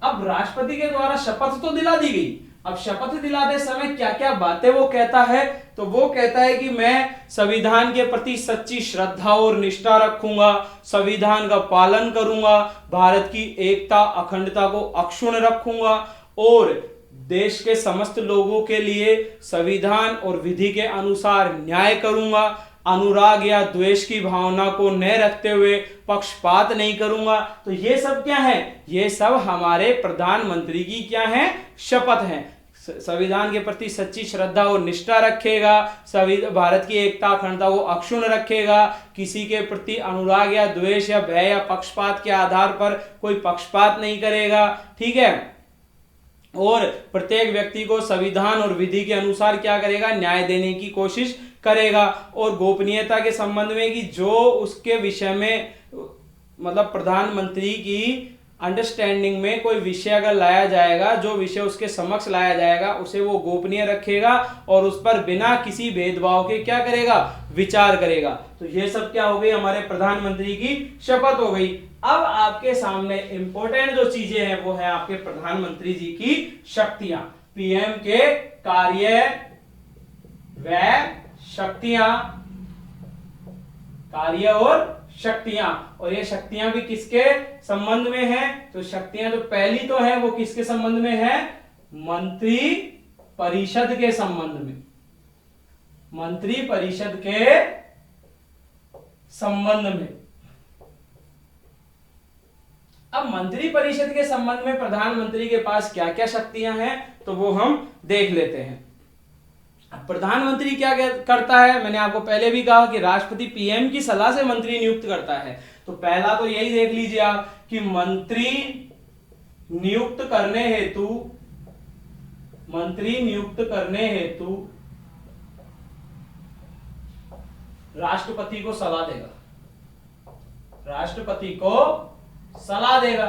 अब राष्ट्रपति के द्वारा शपथ तो दिला दी गई, अब शपथ दिलाते समय क्या क्या बातें वो कहता है, तो वो कहता है कि मैं संविधान के प्रति सच्ची श्रद्धा और निष्ठा रखूंगा, संविधान का पालन करूंगा, भारत की एकता अखंडता को अक्षुण्ण रखूंगा और देश के समस्त लोगों के लिए संविधान और विधि के अनुसार न्याय करूंगा, अनुराग या द्वेष की भावना को न रखते हुए पक्षपात नहीं करूंगा। तो ये सब क्या है, ये सब हमारे प्रधानमंत्री की क्या है, शपथ है। संविधान के प्रति सच्ची श्रद्धा और निष्ठा रखेगा, भारत की एकता अखंडता को अक्षुण्ण रखेगा, किसी के प्रति अनुराग या द्वेष या भय या पक्षपात के आधार पर कोई पक्षपात नहीं करेगा, ठीक है, और प्रत्येक व्यक्ति को संविधान और विधि के अनुसार क्या करेगा, न्याय देने की कोशिश करेगा। और गोपनीयता के संबंध में कि जो उसके विषय में मतलब प्रधानमंत्री की अंडरस्टैंडिंग में कोई विषय अगर लाया जाएगा, जो विषय उसके समक्ष लाया जाएगा उसे वो गोपनीय रखेगा और उस पर बिना किसी भेदभाव के क्या करेगा, विचार करेगा। तो ये सब क्या हो गई, हमारे प्रधानमंत्री की शपथ हो गई। अब आपके सामने इंपॉर्टेंट जो चीजें हैं वो है आपके प्रधानमंत्री जी की शक्तियां, पीएम के कार्य व शक्तियां, कार्य और शक्तियां। और ये शक्तियां भी किसके संबंध में है, तो शक्तियां जो पहली तो है वो किसके संबंध में है, मंत्री परिषद के संबंध में, मंत्री परिषद के संबंध में। अब मंत्री परिषद के संबंध में प्रधानमंत्री के पास क्या क्या शक्तियां हैं तो वो हम देख लेते हैं। प्रधानमंत्री क्या करता है, मैंने आपको पहले भी कहा कि राष्ट्रपति पीएम की सलाह से मंत्री नियुक्त करता है। तो पहला तो यही देख लीजिए आप कि मंत्री नियुक्त करने हेतु, मंत्री नियुक्त करने हेतु राष्ट्रपति को सलाह देगा, राष्ट्रपति को सलाह देगा।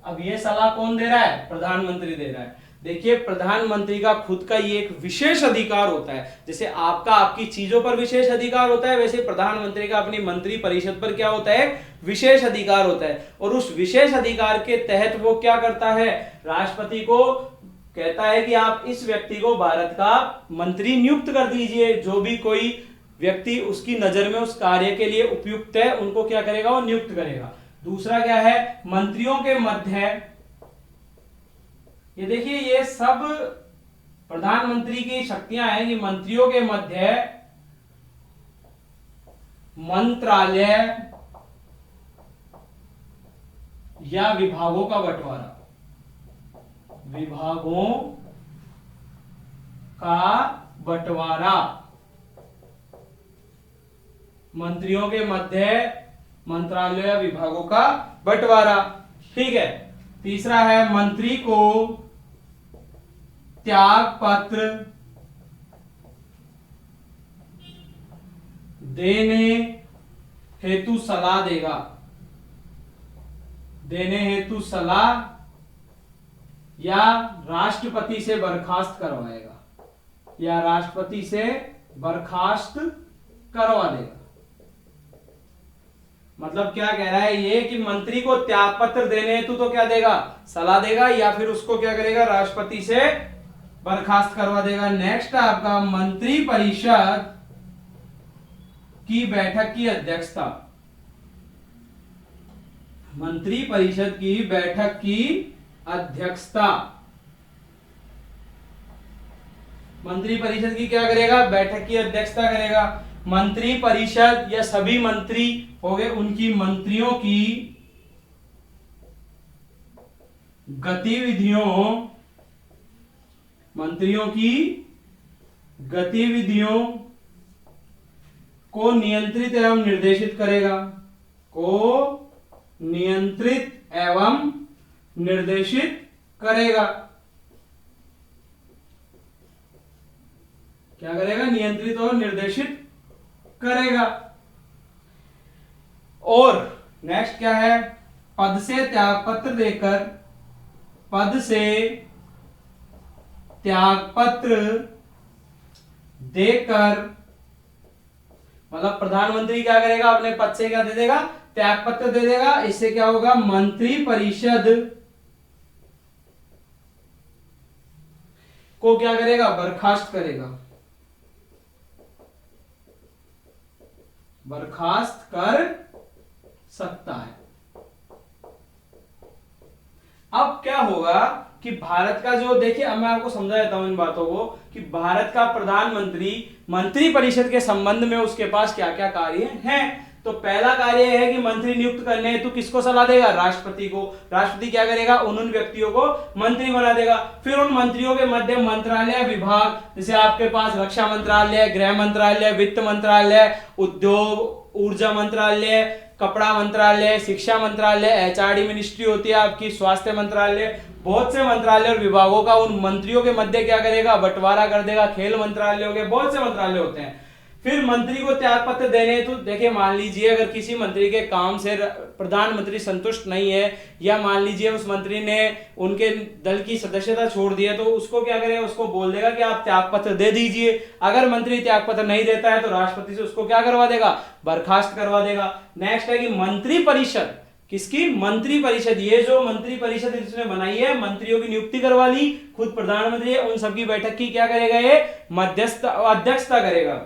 अब ये सलाह कौन दे रहा है, प्रधानमंत्री दे रहा है। देखिए प्रधानमंत्री का खुद का ये एक विशेष अधिकार होता है, जैसे आपका आपकी चीजों पर विशेष अधिकार होता है, वैसे प्रधानमंत्री का अपनी मंत्री परिषद पर क्या होता है, विशेष अधिकार होता है। और उस विशेष अधिकार के तहत वो क्या करता है, राष्ट्रपति को कहता है कि आप इस व्यक्ति को भारत का मंत्री नियुक्त कर दीजिए। जो भी कोई व्यक्ति उसकी नजर में उस कार्य के लिए उपयुक्त है उनको क्या करेगा, वो नियुक्त करेगा। दूसरा क्या है, मंत्रियों के मध्य, ये देखिए ये सब प्रधानमंत्री की शक्तियां हैं कि मंत्रियों के मध्य मंत्रालय या विभागों का बंटवारा, विभागों का बंटवारा, मंत्रियों के मध्य मंत्रालय या विभागों का बंटवारा, ठीक है। तीसरा है मंत्री को त्याग पत्र देने हेतु सलाह देगा, देने हेतु सलाह या राष्ट्रपति से बर्खास्त करवाएगा, या राष्ट्रपति से बर्खास्त करवा देगा। मतलब क्या कह रहा है ये कि मंत्री को त्याग पत्र देने हेतु तो क्या देगा, सलाह देगा, या फिर उसको क्या करेगा, राष्ट्रपति से बर्खास्त करवा देगा। नेक्स्ट है आपका मंत्री परिषद की बैठक की अध्यक्षता। मंत्री परिषद की बैठक की अध्यक्षता, मंत्री परिषद की क्या करेगा, बैठक की अध्यक्षता करेगा। मंत्री परिषद या सभी मंत्री हो गए, उनकी मंत्रियों की गतिविधियों, मंत्रियों की गतिविधियों को नियंत्रित एवं निर्देशित करेगा, को नियंत्रित एवं निर्देशित करेगा। क्या करेगा, नियंत्रित और निर्देशित करेगा। और नेक्स्ट क्या है, पद से त्यागपत्र देकर, पद से त्यागपत्र देकर, मतलब प्रधानमंत्री क्या करेगा, अपने पद से क्या दे देगा, त्यागपत्र दे देगा। इससे क्या होगा, मंत्री परिषद को क्या करेगा, बर्खास्त करेगा, बर्खास्त कर सकता है। अब क्या होगा कि भारत का जो, देखिए अब मैं आपको समझा देता हूं इन बातों को, कि भारत का प्रधानमंत्री मंत्री परिषद के संबंध में उसके पास क्या क्या कार्य हैं। तो पहला कार्य है कि मंत्री नियुक्त करने हेतु किसको सलाह देगा, राष्ट्रपति को। राष्ट्रपति क्या करेगा, उन व्यक्तियों को मंत्री बना देगा। फिर उन मंत्रियों के मध्य मंत्रालय विभाग, जैसे आपके पास रक्षा मंत्रालय, गृह मंत्रालय, वित्त मंत्रालय, उद्योग ऊर्जा मंत्रालय, कपड़ा मंत्रालय, शिक्षा मंत्रालय, एचआरडी मिनिस्ट्री होती है आपकी, स्वास्थ्य मंत्रालय, बहुत से मंत्रालय और विभागों का उन मंत्रियों के मध्य क्या करेगा, बंटवारा कर देगा। खेल मंत्रालय हो गए, बहुत से मंत्रालय होते हैं। फिर मंत्री को त्याग पत्र देने, तो देखिए मान लीजिए अगर किसी मंत्री के काम से प्रधानमंत्री संतुष्ट नहीं है, या मान लीजिए उस मंत्री ने उनके दल की सदस्यता छोड़ दी है, तो उसको क्या करेगा, उसको बोल देगा कि आप त्याग पत्र दे दीजिए। अगर मंत्री त्याग पत्र नहीं देता है तो राष्ट्रपति से उसको क्या करवा देगा, बर्खास्त करवा देगा। नेक्स्ट है कि मंत्री परिषद, किसकी, मंत्री परिषद, ये जो मंत्री परिषद इसने बनाई है, मंत्रियों की नियुक्ति करवा ली, खुद प्रधानमंत्री है, उन सबकी बैठक की क्या करेगा, ये मध्यस्थ अध्यक्षता करेगा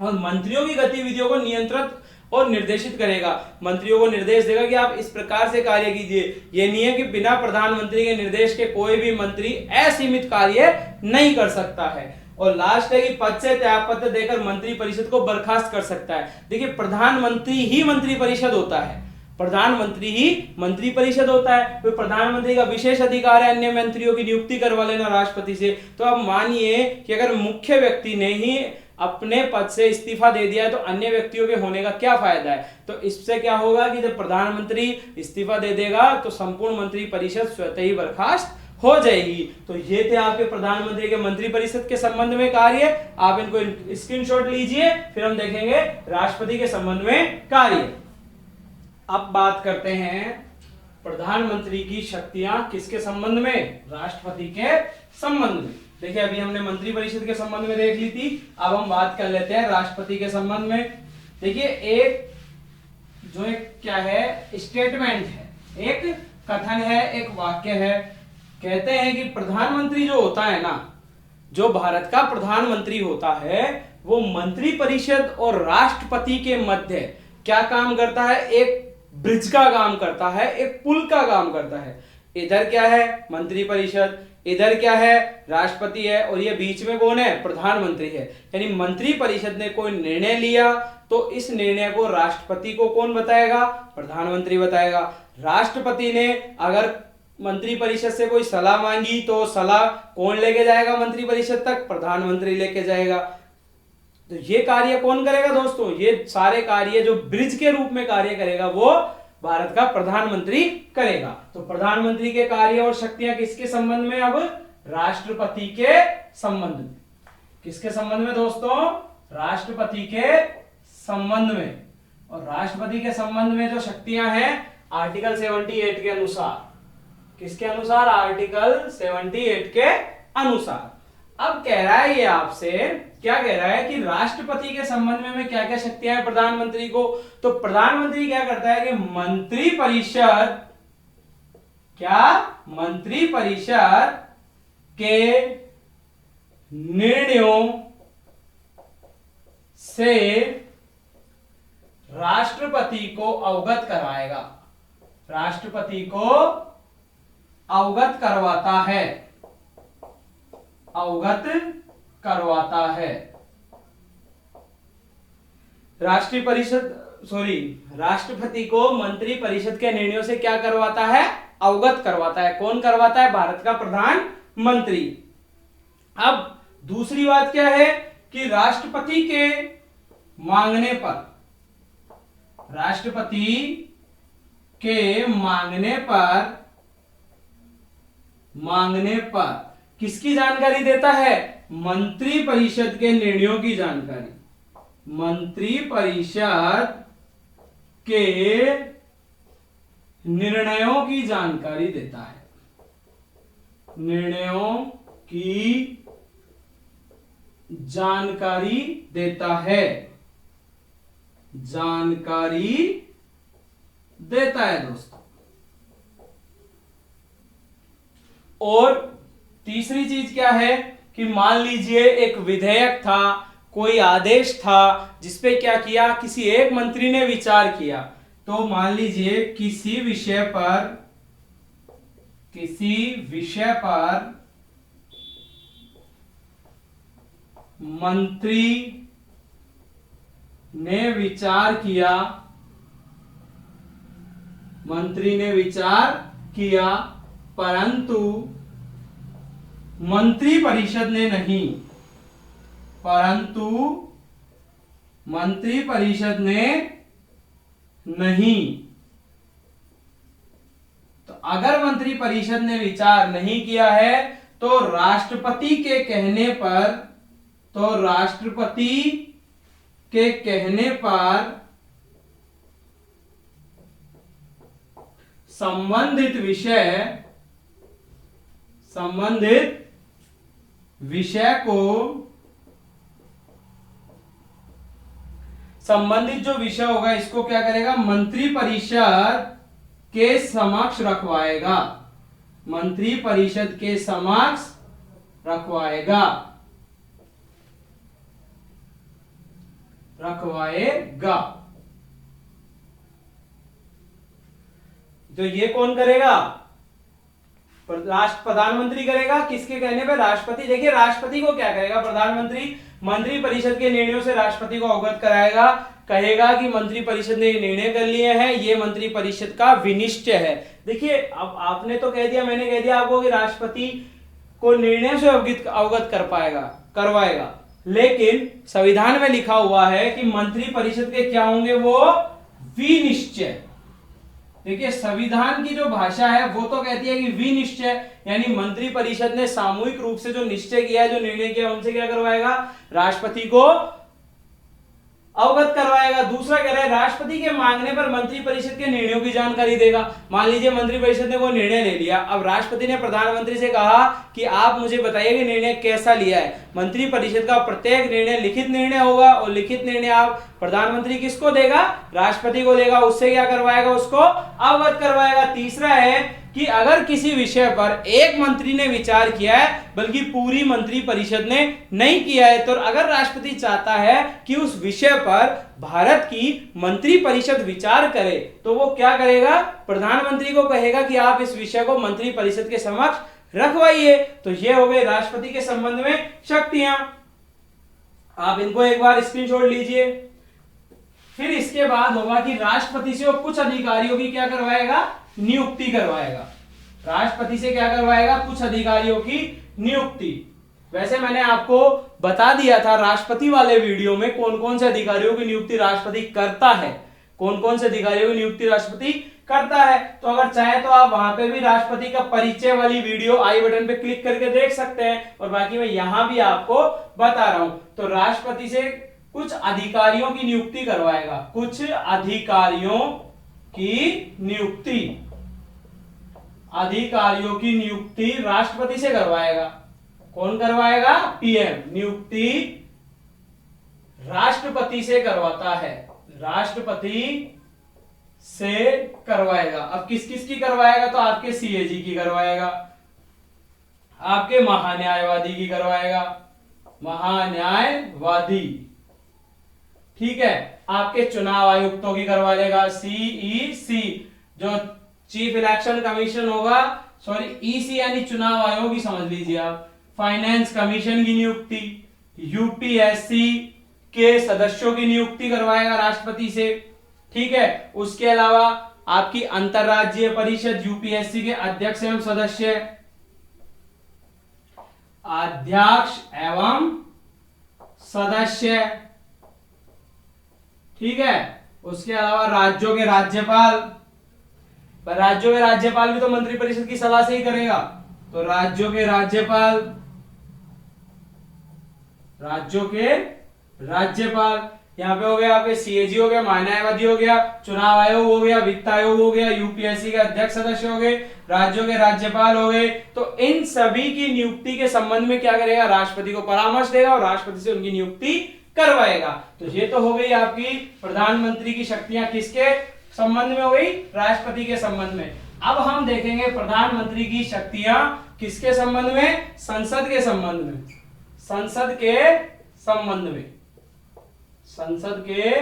और मंत्रियों की गतिविधियों को नियंत्रित और निर्देशित करेगा। मंत्रियों को निर्देश देगा कि आप इस प्रकार से कार्य कीजिए। यह नहीं है कि बिना प्रधानमंत्री के निर्देश के कोई भी मंत्री असीमित कार्य नहीं कर सकता है। और लास्ट है कि पद से त्यागपत्र देकर मंत्री परिषद को बर्खास्त कर सकता है। देखिए प्रधानमंत्री ही मंत्री परिषद होता है, प्रधानमंत्री ही मंत्री परिषद होता है, तो प्रधानमंत्री का विशेष अधिकार है अन्य मंत्रियों की नियुक्ति करवा लेना राष्ट्रपति से। तो अब मानिए कि अगर मुख्य व्यक्ति ने ही अपने पद से इस्तीफा दे दिया है तो अन्य व्यक्तियों के होने का क्या फायदा है। तो इससे क्या होगा कि जब प्रधानमंत्री इस्तीफा दे देगा तो संपूर्ण मंत्री परिषद स्वतः ही बर्खास्त हो जाएगी। तो ये थे आपके प्रधानमंत्री के मंत्री परिषद के संबंध में कार्य। आप इनको स्क्रीनशॉट लीजिए, फिर हम देखेंगे राष्ट्रपति के संबंध में कार्य। अब बात करते हैं प्रधानमंत्री की शक्तियां किसके संबंध में, राष्ट्रपति के संबंध में। देखिए अभी हमने मंत्री परिषद के संबंध में देख ली थी, अब हम बात कर लेते हैं राष्ट्रपति के संबंध में। देखिए एक क्या है, स्टेटमेंट है, एक कथन है, एक वाक्य है। कहते हैं कि प्रधानमंत्री जो होता है ना, जो भारत का प्रधानमंत्री होता है, वो मंत्री परिषद और राष्ट्रपति के मध्य क्या काम करता है, एक ब्रिज का काम करता है, एक पुल का काम करता है। इधर क्या है, मंत्री परिषद, इधर क्या है, राष्ट्रपति है, और ये बीच में कौन है, प्रधानमंत्री है। यानी मंत्री परिषद ने कोई निर्णय लिया तो इस निर्णय को राष्ट्रपति को कौन बताएगा, प्रधानमंत्री बताएगा। राष्ट्रपति ने अगर मंत्री परिषद से कोई सलाह मांगी तो सलाह कौन लेके जाएगा मंत्री परिषद तक, प्रधानमंत्री लेके जाएगा। तो ये कार्य कौन करेगा दोस्तों, ये सारे कार्य जो ब्रिज के रूप में कार्य करेगा वो भारत का प्रधानमंत्री करेगा। तो प्रधानमंत्री के कार्य और शक्तियां किसके संबंध में, अब राष्ट्रपति के संबंध में। किसके संबंध में दोस्तों, राष्ट्रपति के संबंध में। और राष्ट्रपति के संबंध में जो शक्तियां हैं आर्टिकल 78 के अनुसार, किसके अनुसार? आर्टिकल 78 के अनुसार। अब कह रहा है ये आपसे, क्या कह रहा है कि राष्ट्रपति के संबंध में क्या क्या शक्तियां हैं प्रधानमंत्री को। तो प्रधानमंत्री क्या करता है कि मंत्रिपरिषद, क्या? मंत्रिपरिषद के निर्णयों से राष्ट्रपति को अवगत कराएगा, राष्ट्रपति को अवगत करवाता है, अवगत करवाता है। राष्ट्रपति को मंत्री परिषद के निर्णयों से क्या करवाता है? अवगत करवाता है। कौन करवाता है? भारत का प्रधानमंत्री। अब दूसरी बात क्या है कि राष्ट्रपति के मांगने पर, राष्ट्रपति के मांगने पर किसकी जानकारी देता है? मंत्री परिषद के निर्णयों की जानकारी, मंत्री परिषद के निर्णयों की जानकारी देता है, निर्णयों की जानकारी देता है, जानकारी देता है दोस्तों। और तीसरी चीज क्या है कि मान लीजिए एक विधेयक था, कोई आदेश था जिसपे क्या किया, किसी एक मंत्री ने विचार किया। तो मान लीजिए किसी विषय पर मंत्री ने विचार किया, मंत्री ने विचार किया, परंतु मंत्री परिषद ने नहीं, परंतु मंत्री परिषद ने नहीं। तो अगर मंत्री परिषद ने विचार नहीं किया है तो राष्ट्रपति के कहने पर, तो राष्ट्रपति के कहने पर संबंधित विषय को, संबंधित जो विषय होगा इसको क्या करेगा? मंत्री परिषद के समक्ष रखवाएगा, मंत्री परिषद के समक्ष रखवाएगा। तो ये कौन करेगा? प्रधानमंत्री करेगा। किसके कहने पे? राष्ट्रपति। देखिए राष्ट्रपति को क्या करेगा प्रधानमंत्री? मंत्री परिषद के निर्णयों से राष्ट्रपति को अवगत कराएगा, कहेगा कि मंत्री परिषद ने निर्णय कर लिए हैं, ये मंत्री परिषद का विनिश्चय है। देखिए अब आपने तो कह दिया, मैंने कह दिया आपको कि राष्ट्रपति को निर्णय से अवगत करवाएगा, लेकिन संविधान में लिखा हुआ है कि मंत्री परिषद के क्या होंगे? वो विनिश्चय। देखिए संविधान की जो भाषा है वो तो कहती है कि विनिश्चय, यानी मंत्री परिषद ने सामूहिक रूप से जो निश्चय किया है, जो निर्णय किया, उनसे क्या करवाएगा? राष्ट्रपति को अवगत करवाएगा। दूसरा कह रहा है राष्ट्रपति के मांगने पर मंत्री परिषद के निर्णयों की जानकारी देगा। मान लीजिए मंत्री परिषद ने कोई निर्णय ले लिया, अब राष्ट्रपति ने प्रधानमंत्री से कहा कि आप मुझे बताइए कि निर्णय कैसा लिया है। मंत्री परिषद का प्रत्येक निर्णय लिखित निर्णय होगा और लिखित निर्णय आप प्रधानमंत्री किसको देगा? राष्ट्रपति को देगा। उससे क्या करवाएगा? उसको अवगत करवाएगा। तीसरा है कि अगर किसी विषय पर एक मंत्री ने विचार किया है बल्कि पूरी मंत्री परिषद ने नहीं किया है, तो अगर राष्ट्रपति चाहता है कि उस विषय पर भारत की मंत्री परिषद विचार करे तो वो क्या करेगा? प्रधानमंत्री को कहेगा कि आप इस विषय को मंत्री परिषद के समक्ष रखवाइए। तो ये हो गए राष्ट्रपति के संबंध में शक्तियां। आप इनको एक बार स्क्रीनशॉट लीजिए। फिर इसके बाद होगा कि राष्ट्रपति से वो कुछ अधिकारियों की क्या करवाएगा? नियुक्ति करवाएगा। राष्ट्रपति से क्या करवाएगा? कुछ अधिकारियों की नियुक्ति। वैसे मैंने आपको बता दिया था राष्ट्रपति वाले वीडियो में कौन कौन से अधिकारियों की नियुक्ति राष्ट्रपति करता है, कौन कौन से अधिकारियों की नियुक्ति राष्ट्रपति करता है। तो अगर चाहे तो आप वहां पे भी राष्ट्रपति का परिचय वाली वीडियो आई बटन पे क्लिक करके देख सकते हैं, और बाकी मैं यहां भी आपको बता रहा हूं। तो राष्ट्रपति से कुछ अधिकारियों की नियुक्ति करवाएगा, कुछ अधिकारियों की नियुक्ति, अधिकारियों की नियुक्ति राष्ट्रपति से करवाएगा। कौन करवाएगा? पीएम। नियुक्ति राष्ट्रपति से करवाता है, राष्ट्रपति से करवाएगा। अब किस किस की करवाएगा? तो आपके सीएजी की करवाएगा, आपके महान्यायवादी की करवाएगा, महान्यायवादी, ठीक है। आपके चुनाव आयुक्तों की करवा लेगा, सीईसी, जो चीफ इलेक्शन कमीशन होगा, सॉरी ईसी यानी चुनाव आयोग ही समझ लीजिए आप। फाइनेंस कमीशन की नियुक्ति, यूपीएससी के सदस्यों की नियुक्ति करवाएगा राष्ट्रपति से, ठीक है। उसके अलावा आपकी अंतरराज्यीय परिषद यूपीएससी के अध्यक्ष एवं सदस्य, अध्यक्ष एवं सदस्य, ठीक है। उसके अलावा राज्यों के राज्यपाल, राज्यों के राज्यपाल भी तो मंत्रिपरिषद की सलाह से ही करेगा, तो राज्यों के राज्यपाल, राज्यों के राज्यपाल, यहाँ पे हो गया आपके सीएजी हो गया, महान्यायवादी हो गया, चुनाव आयोग हो गया, वित्त आयोग हो गया, यूपीएससी के अध्यक्ष सदस्य हो गए, राज्यों के राज्यपाल हो गए। तो इन सभी की नियुक्ति के संबंध में क्या करेगा? राष्ट्रपति को परामर्श देगा और राष्ट्रपति से उनकी नियुक्ति करवाएगा। तो ये तो हो गई आपकी प्रधानमंत्री की शक्तियां किसके संबंध में हो गई? राष्ट्रपति के संबंध में। अब हम देखेंगे प्रधानमंत्री की शक्तियां किसके संबंध में? संसद के संबंध में, संसद के संबंध में, संसद के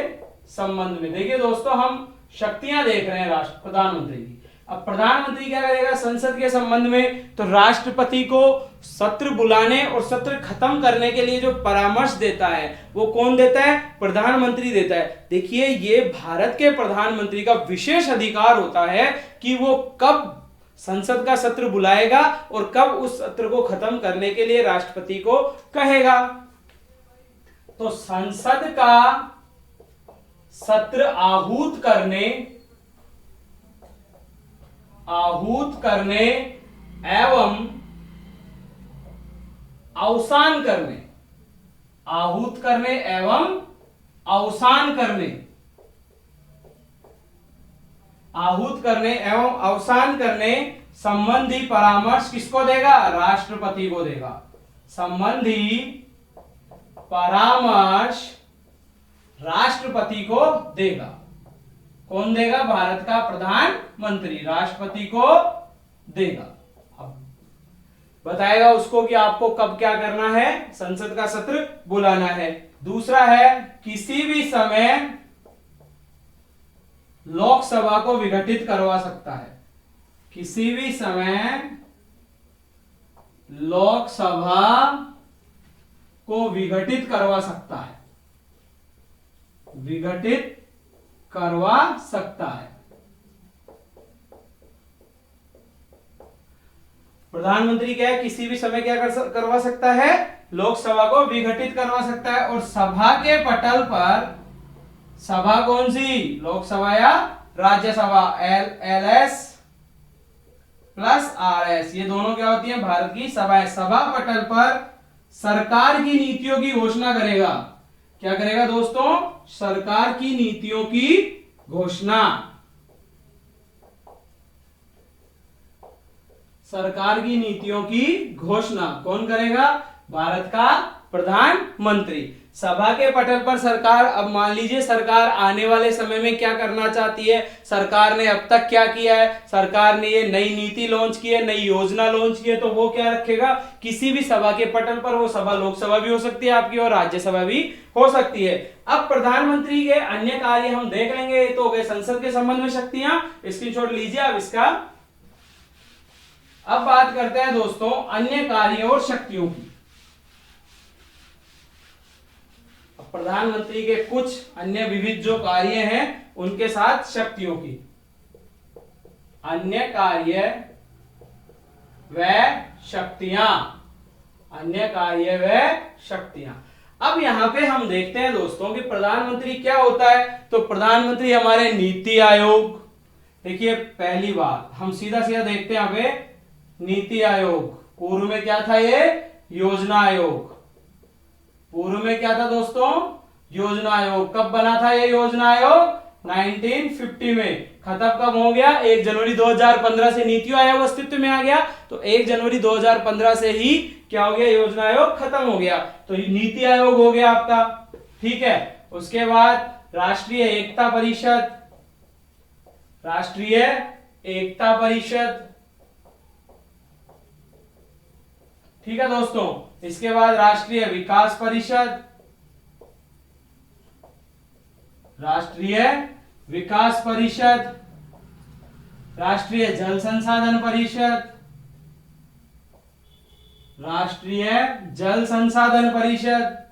संबंध में। देखिए दोस्तों, हम शक्तियां देख रहे हैं राष्ट्र प्रधानमंत्री की। अब प्रधानमंत्री क्या करेगा संसद के संबंध में? तो राष्ट्रपति को सत्र बुलाने और सत्र खत्म करने के लिए जो परामर्श देता है वो कौन देता है? प्रधानमंत्री देता है। देखिए, ये भारत के प्रधानमंत्री का विशेष अधिकार होता है कि वो कब संसद का सत्र बुलाएगा और कब उस सत्र को खत्म करने के लिए राष्ट्रपति को कहेगा। तो संसद का सत्र आहूत करने एवं अवसान करने, आहूत करने एवं अवसान करने, आहूत करने एवं अवसान करने संबंधी परामर्श किसको देगा? राष्ट्रपति को देगा। संबंधी परामर्श राष्ट्रपति को देगा। कौन देगा? भारत का प्रधानमंत्री राष्ट्रपति को देगा। अब बताएगा उसको कि आपको कब क्या करना है, संसद का सत्र बुलाना है। दूसरा है, किसी भी समय लोकसभा को विघटित करवा सकता है, किसी भी समय लोकसभा को विघटित करवा सकता है, विघटित करवा सकता है। प्रधानमंत्री क्या है? किसी भी समय क्या करवा सकता है? लोकसभा को विघटित करवा सकता है। और सभा के पटल पर, सभा कौन सी? लोकसभा या राज्यसभा, LS प्लस RS, ये दोनों क्या होती हैं? भारत की सभाएं। सभा पटल पर सरकार की नीतियों की घोषणा करेगा। क्या करेगा दोस्तों? सरकार की नीतियों की घोषणा, सरकार की नीतियों की घोषणा कौन करेगा? भारत का प्रधानमंत्री। सभा के पटल पर सरकार, अब मान लीजिए सरकार आने वाले समय में क्या करना चाहती है, सरकार ने अब तक क्या किया है, सरकार ने ये नई नीति लॉन्च की है, नई योजना लॉन्च की है, तो वो क्या रखेगा? किसी भी सभा के पटल पर, वो सभा लोकसभा भी हो सकती है आपकी और राज्यसभा भी हो सकती है। अब प्रधानमंत्री के अन्य कार्य हम देख लेंगे। तो हो गए संसद के संबंध में शक्तियां, स्क्रीनशॉट लीजिए अब इसका। अब बात करते हैं दोस्तों अन्य कार्य और शक्तियों की। प्रधानमंत्री के कुछ अन्य विविध जो कार्य हैं उनके साथ शक्तियों की। अन्य कार्य व शक्तियां, अन्य कार्य व शक्तियां। अब यहां पे हम देखते हैं दोस्तों कि प्रधानमंत्री क्या होता है। तो प्रधानमंत्री हमारे नीति आयोग, देखिए पहली बात हम सीधा सीधा देखते हैं यहां पे नीति आयोग। पूर्व में क्या था? ये योजना आयोग। पूर्व में क्या था दोस्तों? योजना आयोग। कब बना था ये योजना आयोग? 1950 में। खत्म कब हो गया? 1 जनवरी 2015 से नीति आयोग अस्तित्व में आ गया, तो 1 जनवरी 2015 से ही क्या हो गया? योजना आयोग खत्म हो गया, तो नीति आयोग हो गया आपका। ठीक है, उसके बाद राष्ट्रीय एकता परिषद, राष्ट्रीय एकता परिषद। ठीक है दोस्तों, इसके बाद राष्ट्रीय विकास परिषद, राष्ट्रीय विकास परिषद, राष्ट्रीय जल संसाधन परिषद, राष्ट्रीय जल संसाधन परिषद,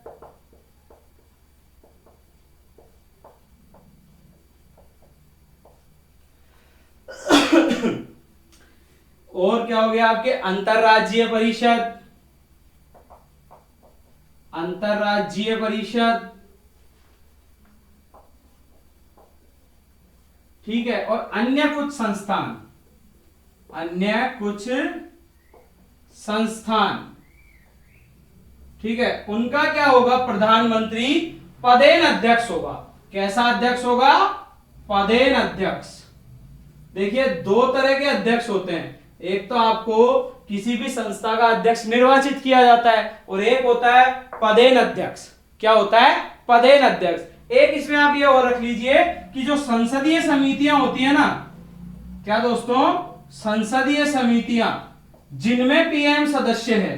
और क्या हो गया आपके? अंतरराज्यीय परिषद, अंतरराज्यीय परिषद। ठीक है, और अन्य कुछ संस्थान, अन्य कुछ संस्थान। ठीक है, उनका क्या होगा? प्रधानमंत्री पदेन अध्यक्ष होगा। कैसा अध्यक्ष होगा? पदेन अध्यक्ष। देखिए, दो तरह के अध्यक्ष होते हैं, एक तो आपको किसी भी संस्था का अध्यक्ष निर्वाचित किया जाता है, और एक होता है पदेन अध्यक्ष। क्या होता है? पदेन अध्यक्ष। एक इसमें आप ये और रख लीजिए कि जो संसदीय समितियां होती है ना, क्या दोस्तों? संसदीय समितियां जिनमें पीएम सदस्य है,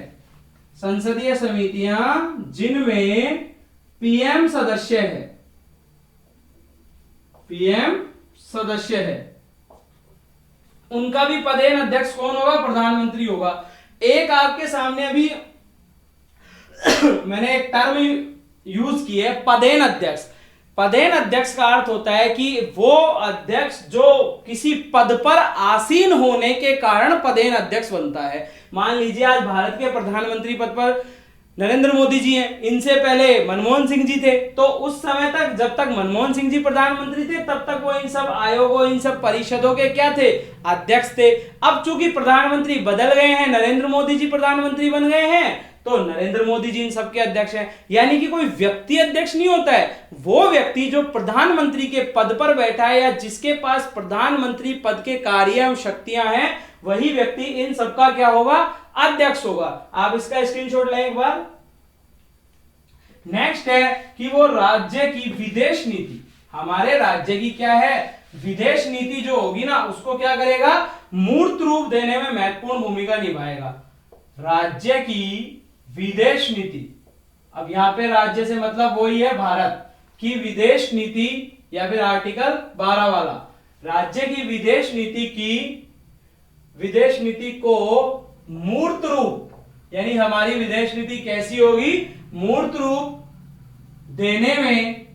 संसदीय समितियां जिनमें पीएम सदस्य है, पीएम सदस्य है, उनका भी पदेन अध्यक्ष कौन होगा? प्रधानमंत्री होगा। एक आपके सामने अभी मैंने एक टर्म यूज की है, पदेन अध्यक्ष। पदेन अध्यक्ष का अर्थ होता है कि वो अध्यक्ष जो किसी पद पर आसीन होने के कारण पदेन अध्यक्ष बनता है। मान लीजिए आज भारत के प्रधानमंत्री पद पर नरेंद्र मोदी जी हैं, इनसे पहले मनमोहन सिंह जी थे, तो उस समय तक जब तक मनमोहन सिंह जी प्रधानमंत्री थे तब तक वो इन सब आयोगों, इन सब परिषदों के क्या थे? अध्यक्ष थे। अब चूंकि प्रधानमंत्री बदल गए हैं, नरेंद्र मोदी जी प्रधानमंत्री बन गए हैं, तो नरेंद्र मोदी जी इन सबके अध्यक्ष हैं। यानी कि कोई व्यक्ति अध्यक्ष नहीं होता है, वो व्यक्ति जो प्रधानमंत्री के पद पर बैठा है या जिसके पास प्रधानमंत्री पद के कार्य एवं शक्तियां हैं, वही व्यक्ति इन सबका क्या होगा? अध्यक्ष होगा। आप इसका स्क्रीनशॉट लें एक बार। नेक्स्ट है कि वो राज्य की विदेश नीति, हमारे राज्य की क्या है? विदेश नीति जो होगी ना, उसको क्या करेगा? मूर्त रूप देने में महत्वपूर्ण भूमिका निभाएगा। राज्य की विदेश नीति, अब यहां पे राज्य से मतलब वही है भारत की विदेश नीति, या फिर आर्टिकल 12 वाला, राज्य की विदेश नीति को मूर्त रूप, यानी हमारी विदेश नीति कैसी होगी? मूर्त रूप देने में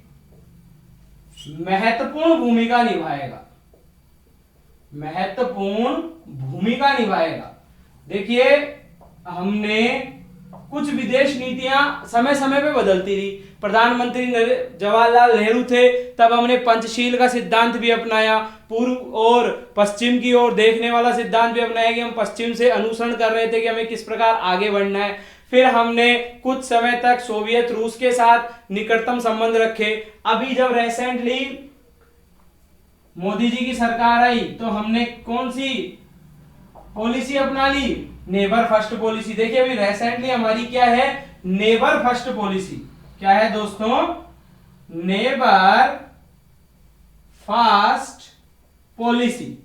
महत्वपूर्ण भूमिका निभाएगा, महत्वपूर्ण भूमिका निभाएगा। देखिए, हमने कुछ विदेश नीतियां समय समय पे बदलती रही। प्रधानमंत्री जवाहरलाल नेहरू थे, तब हमने पंचशील का सिद्धांत भी अपनाया, पूर्व और पश्चिम की ओर देखने वाला सिद्धांत भी अपनाया कि हम पश्चिम से अनुसरण कर रहे थे कि हमें किस प्रकार आगे बढ़ना है। फिर हमने कुछ समय तक सोवियत रूस के साथ निकटतम संबंध रखे। अभी जब रिसेंटली मोदी जी की सरकार आई, तो हमने कौन सी पॉलिसी अपना ली? Neighbour first policy. देखिए, अभी रिसेंटली हमारी क्या है? Neighbour first policy. क्या है दोस्तों? Neighbour first policy.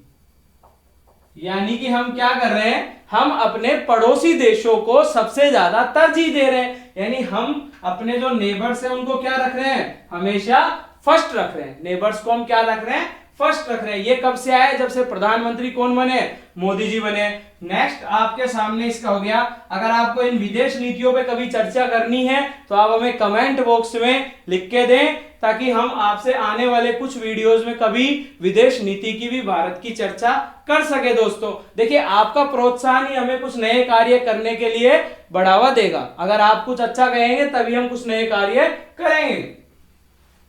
यानी कि हम क्या कर रहे हैं? हम अपने पड़ोसी देशों को सबसे ज्यादा तरजीह दे रहे हैं। यानी हम अपने जो नेबर्स हैं उनको क्या रख रहे हैं? हमेशा फर्स्ट रख रहे हैं। नेबर्स को हम क्या रख रहे हैं? फर्स्ट रख रहे हैं। ये कब से आया? जब से प्रधानमंत्री कौन बने? मोदी जी बने। नेक्स्ट आपके सामने इसका हो गया। अगर आपको इन विदेश नीतियों पे कभी चर्चा करनी है तो आप हमें कमेंट बॉक्स में लिख के दें, ताकि हम आपसे आने वाले कुछ वीडियोस में कभी विदेश नीति की भी, भारत की चर्चा कर सके। दोस्तों देखिए, आपका प्रोत्साहन ही हमें कुछ नए कार्य करने के लिए बढ़ावा देगा। अगर आप कुछ अच्छा कहेंगे तभी हम कुछ नए कार्य करेंगे।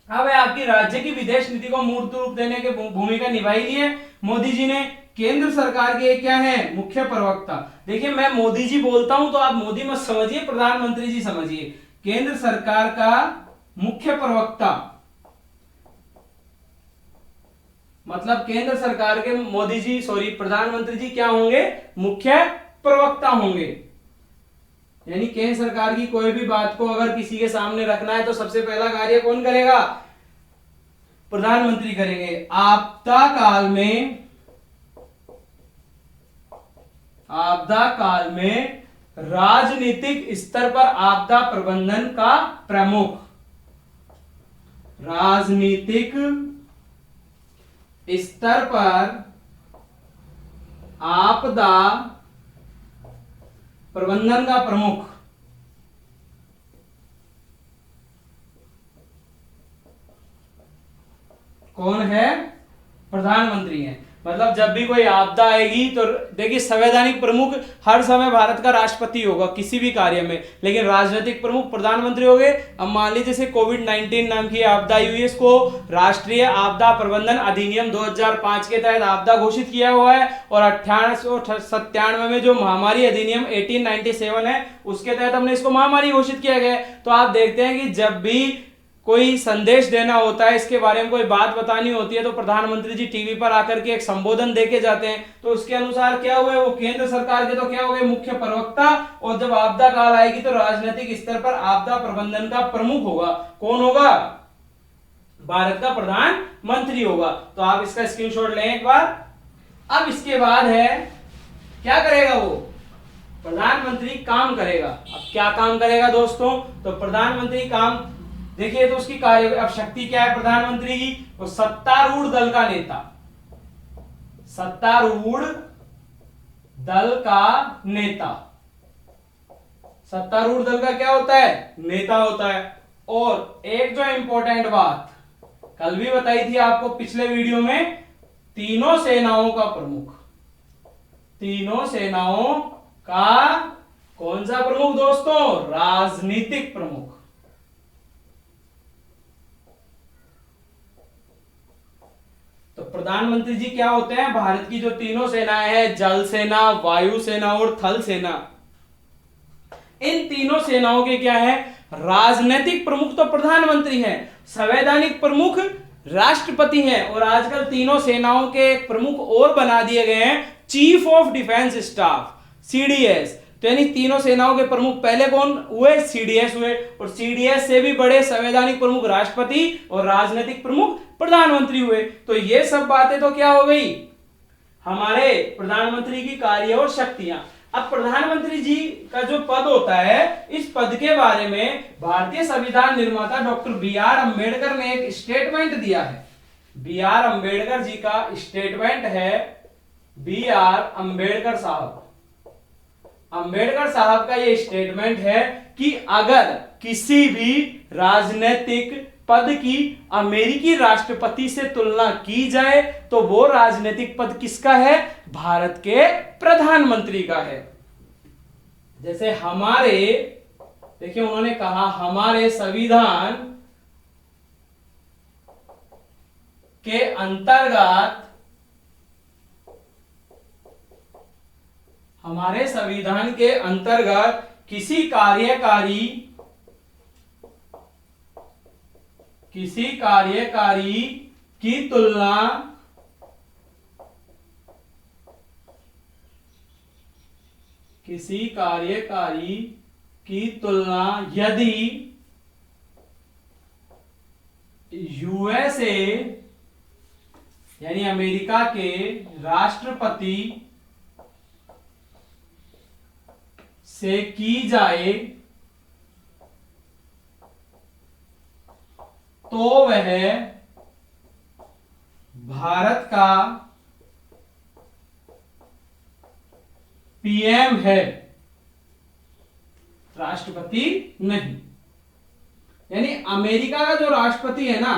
अब आपकी राज्य की विदेश नीति को मूर्त रूप देने की भूमिका निभाई है मोदी जी ने। केंद्र सरकार के क्या है? मुख्य प्रवक्ता। देखिए, मैं मोदी जी बोलता हूं तो आप मोदी मत समझिए, प्रधानमंत्री जी समझिए। केंद्र सरकार का मुख्य प्रवक्ता, मतलब केंद्र सरकार के मोदी जी प्रधानमंत्री जी क्या होंगे, मुख्य प्रवक्ता होंगे। यानी केंद्र सरकार की कोई भी बात को अगर किसी के सामने रखना है तो सबसे पहला कार्य कौन करेगा, प्रधानमंत्री करेंगे। आपदा काल में राजनीतिक स्तर पर आपदा प्रबंधन का प्रमुख, राजनीतिक स्तर पर आपदा प्रबंधन का प्रमुख कौन है, प्रधानमंत्री हैं। मतलब जब भी कोई आपदा आएगी तो देखिए संवैधानिक प्रमुख हर समय भारत का राष्ट्रपति होगा किसी भी कार्य में, लेकिन राजनीतिक प्रमुख प्रधानमंत्री हो गए। अब मान लीजिए जैसे कोविड-19 नाम की आपदा आई हुई है, इसको राष्ट्रीय आपदा प्रबंधन अधिनियम 2005 के तहत आपदा घोषित किया हुआ है, और 1897 में जो महामारी अधिनियम 1897 है उसके तहत हमने इसको महामारी घोषित किया गया। तो आप देखते हैं कि जब भी कोई संदेश देना होता है, इसके बारे में कोई बात बतानी होती है, तो प्रधानमंत्री जी टीवी पर आकर के एक संबोधन देके जाते हैं। तो उसके अनुसार क्या हुए, वो केंद्र सरकार के तो क्या हो गए, मुख्य प्रवक्ता, और जब आपदा काल आएगी तो राजनीतिक स्तर पर आपदा प्रबंधन का प्रमुख होगा। कौन होगा, भारत का प्रधानमंत्री होगा। तो आप इसका स्क्रीनशॉट लें एक बार। अब इसके बाद है क्या करेगा वो, प्रधानमंत्री काम करेगा। अब क्या काम करेगा दोस्तों, तो प्रधानमंत्री काम देखिए, तो उसकी कार्य अब शक्ति क्या है प्रधानमंत्री की, वो सत्तारूढ़ दल का नेता, सत्तारूढ़ दल का नेता, सत्तारूढ़ दल का क्या होता है, नेता होता है। और एक जो इंपॉर्टेंट बात कल भी बताई थी आपको पिछले वीडियो में, तीनों सेनाओं का प्रमुख, तीनों सेनाओं का कौन सा प्रमुख दोस्तों, राजनीतिक प्रमुख। तो प्रधानमंत्री जी क्या होते हैं, भारत की जो तीनों सेनाएं हैं, जल सेना, वायु सेना और थल सेना, इन तीनों सेनाओं के क्या है, राजनीतिक प्रमुख तो प्रधानमंत्री हैं, संवैधानिक प्रमुख राष्ट्रपति हैं, और आजकल तीनों सेनाओं के एक प्रमुख और बना दिए गए हैं, chief of defence staff, CDS. तो यानी तीनों सेनाओं के प्रमुख पहले कौन हुए, सीडीएस हुए, और सीडीएस से भी बड़े संवैधानिक प्रमुख राष्ट्रपति और राजनीतिक प्रमुख प्रधानमंत्री हुए। तो ये सब बातें तो क्या हो गई, हमारे प्रधानमंत्री की कार्य और शक्तियां। अब प्रधानमंत्री जी का जो पद होता है, इस पद के बारे में भारतीय संविधान निर्माता डॉक्टर बी.आर. अम्बेडकर ने एक स्टेटमेंट दिया है। बी.आर. अम्बेडकर जी का स्टेटमेंट है, बी.आर. अम्बेडकर साहब, अंबेडकर साहब का यह स्टेटमेंट है कि अगर किसी भी राजनीतिक पद की अमेरिकी राष्ट्रपति से तुलना की जाए तो वो राजनीतिक पद किसका है, भारत के प्रधानमंत्री का है। जैसे हमारे, देखिए उन्होंने कहा हमारे संविधान के अंतर्गत, हमारे संविधान के अंतर्गत किसी कार्यकारी की तुलना यदि यूएसए यानी अमेरिका के राष्ट्रपति से की जाए तो वह भारत का पीएम है, राष्ट्रपति नहीं। यानी अमेरिका का जो राष्ट्रपति है ना,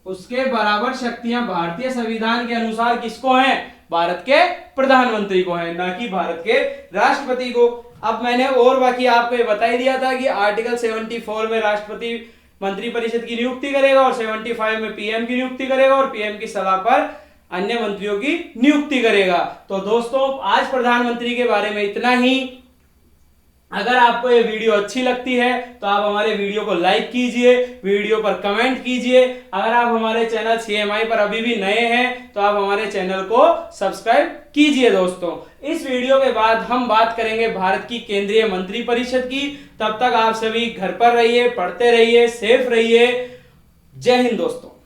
उसके बराबर शक्तियां भारतीय संविधान के अनुसार किसको हैं, भारत के प्रधानमंत्री को है, ना कि भारत के राष्ट्रपति को। अब मैंने और बाकी आपको ये बता ही दिया था कि आर्टिकल 74 में राष्ट्रपति मंत्रिपरिषद की नियुक्ति करेगा और 75 में पीएम की नियुक्ति करेगा और पीएम की सलाह पर अन्य मंत्रियों की नियुक्ति करेगा। तो दोस्तों आज प्रधानमंत्री के बारे में इतना ही। अगर आपको ये वीडियो अच्छी लगती है तो आप हमारे वीडियो को लाइक कीजिए, वीडियो पर कमेंट कीजिए। अगर आप हमारे चैनल CMI पर अभी भी नए हैं तो आप हमारे चैनल को सब्सक्राइब कीजिए। दोस्तों, इस वीडियो के बाद हम बात करेंगे भारत की केंद्रीय मंत्रिपरिषद की। तब तक आप सभी घर पर रहिए, पढ़ते रहिए, सेफ रहिए। जय हिंद दोस्तों।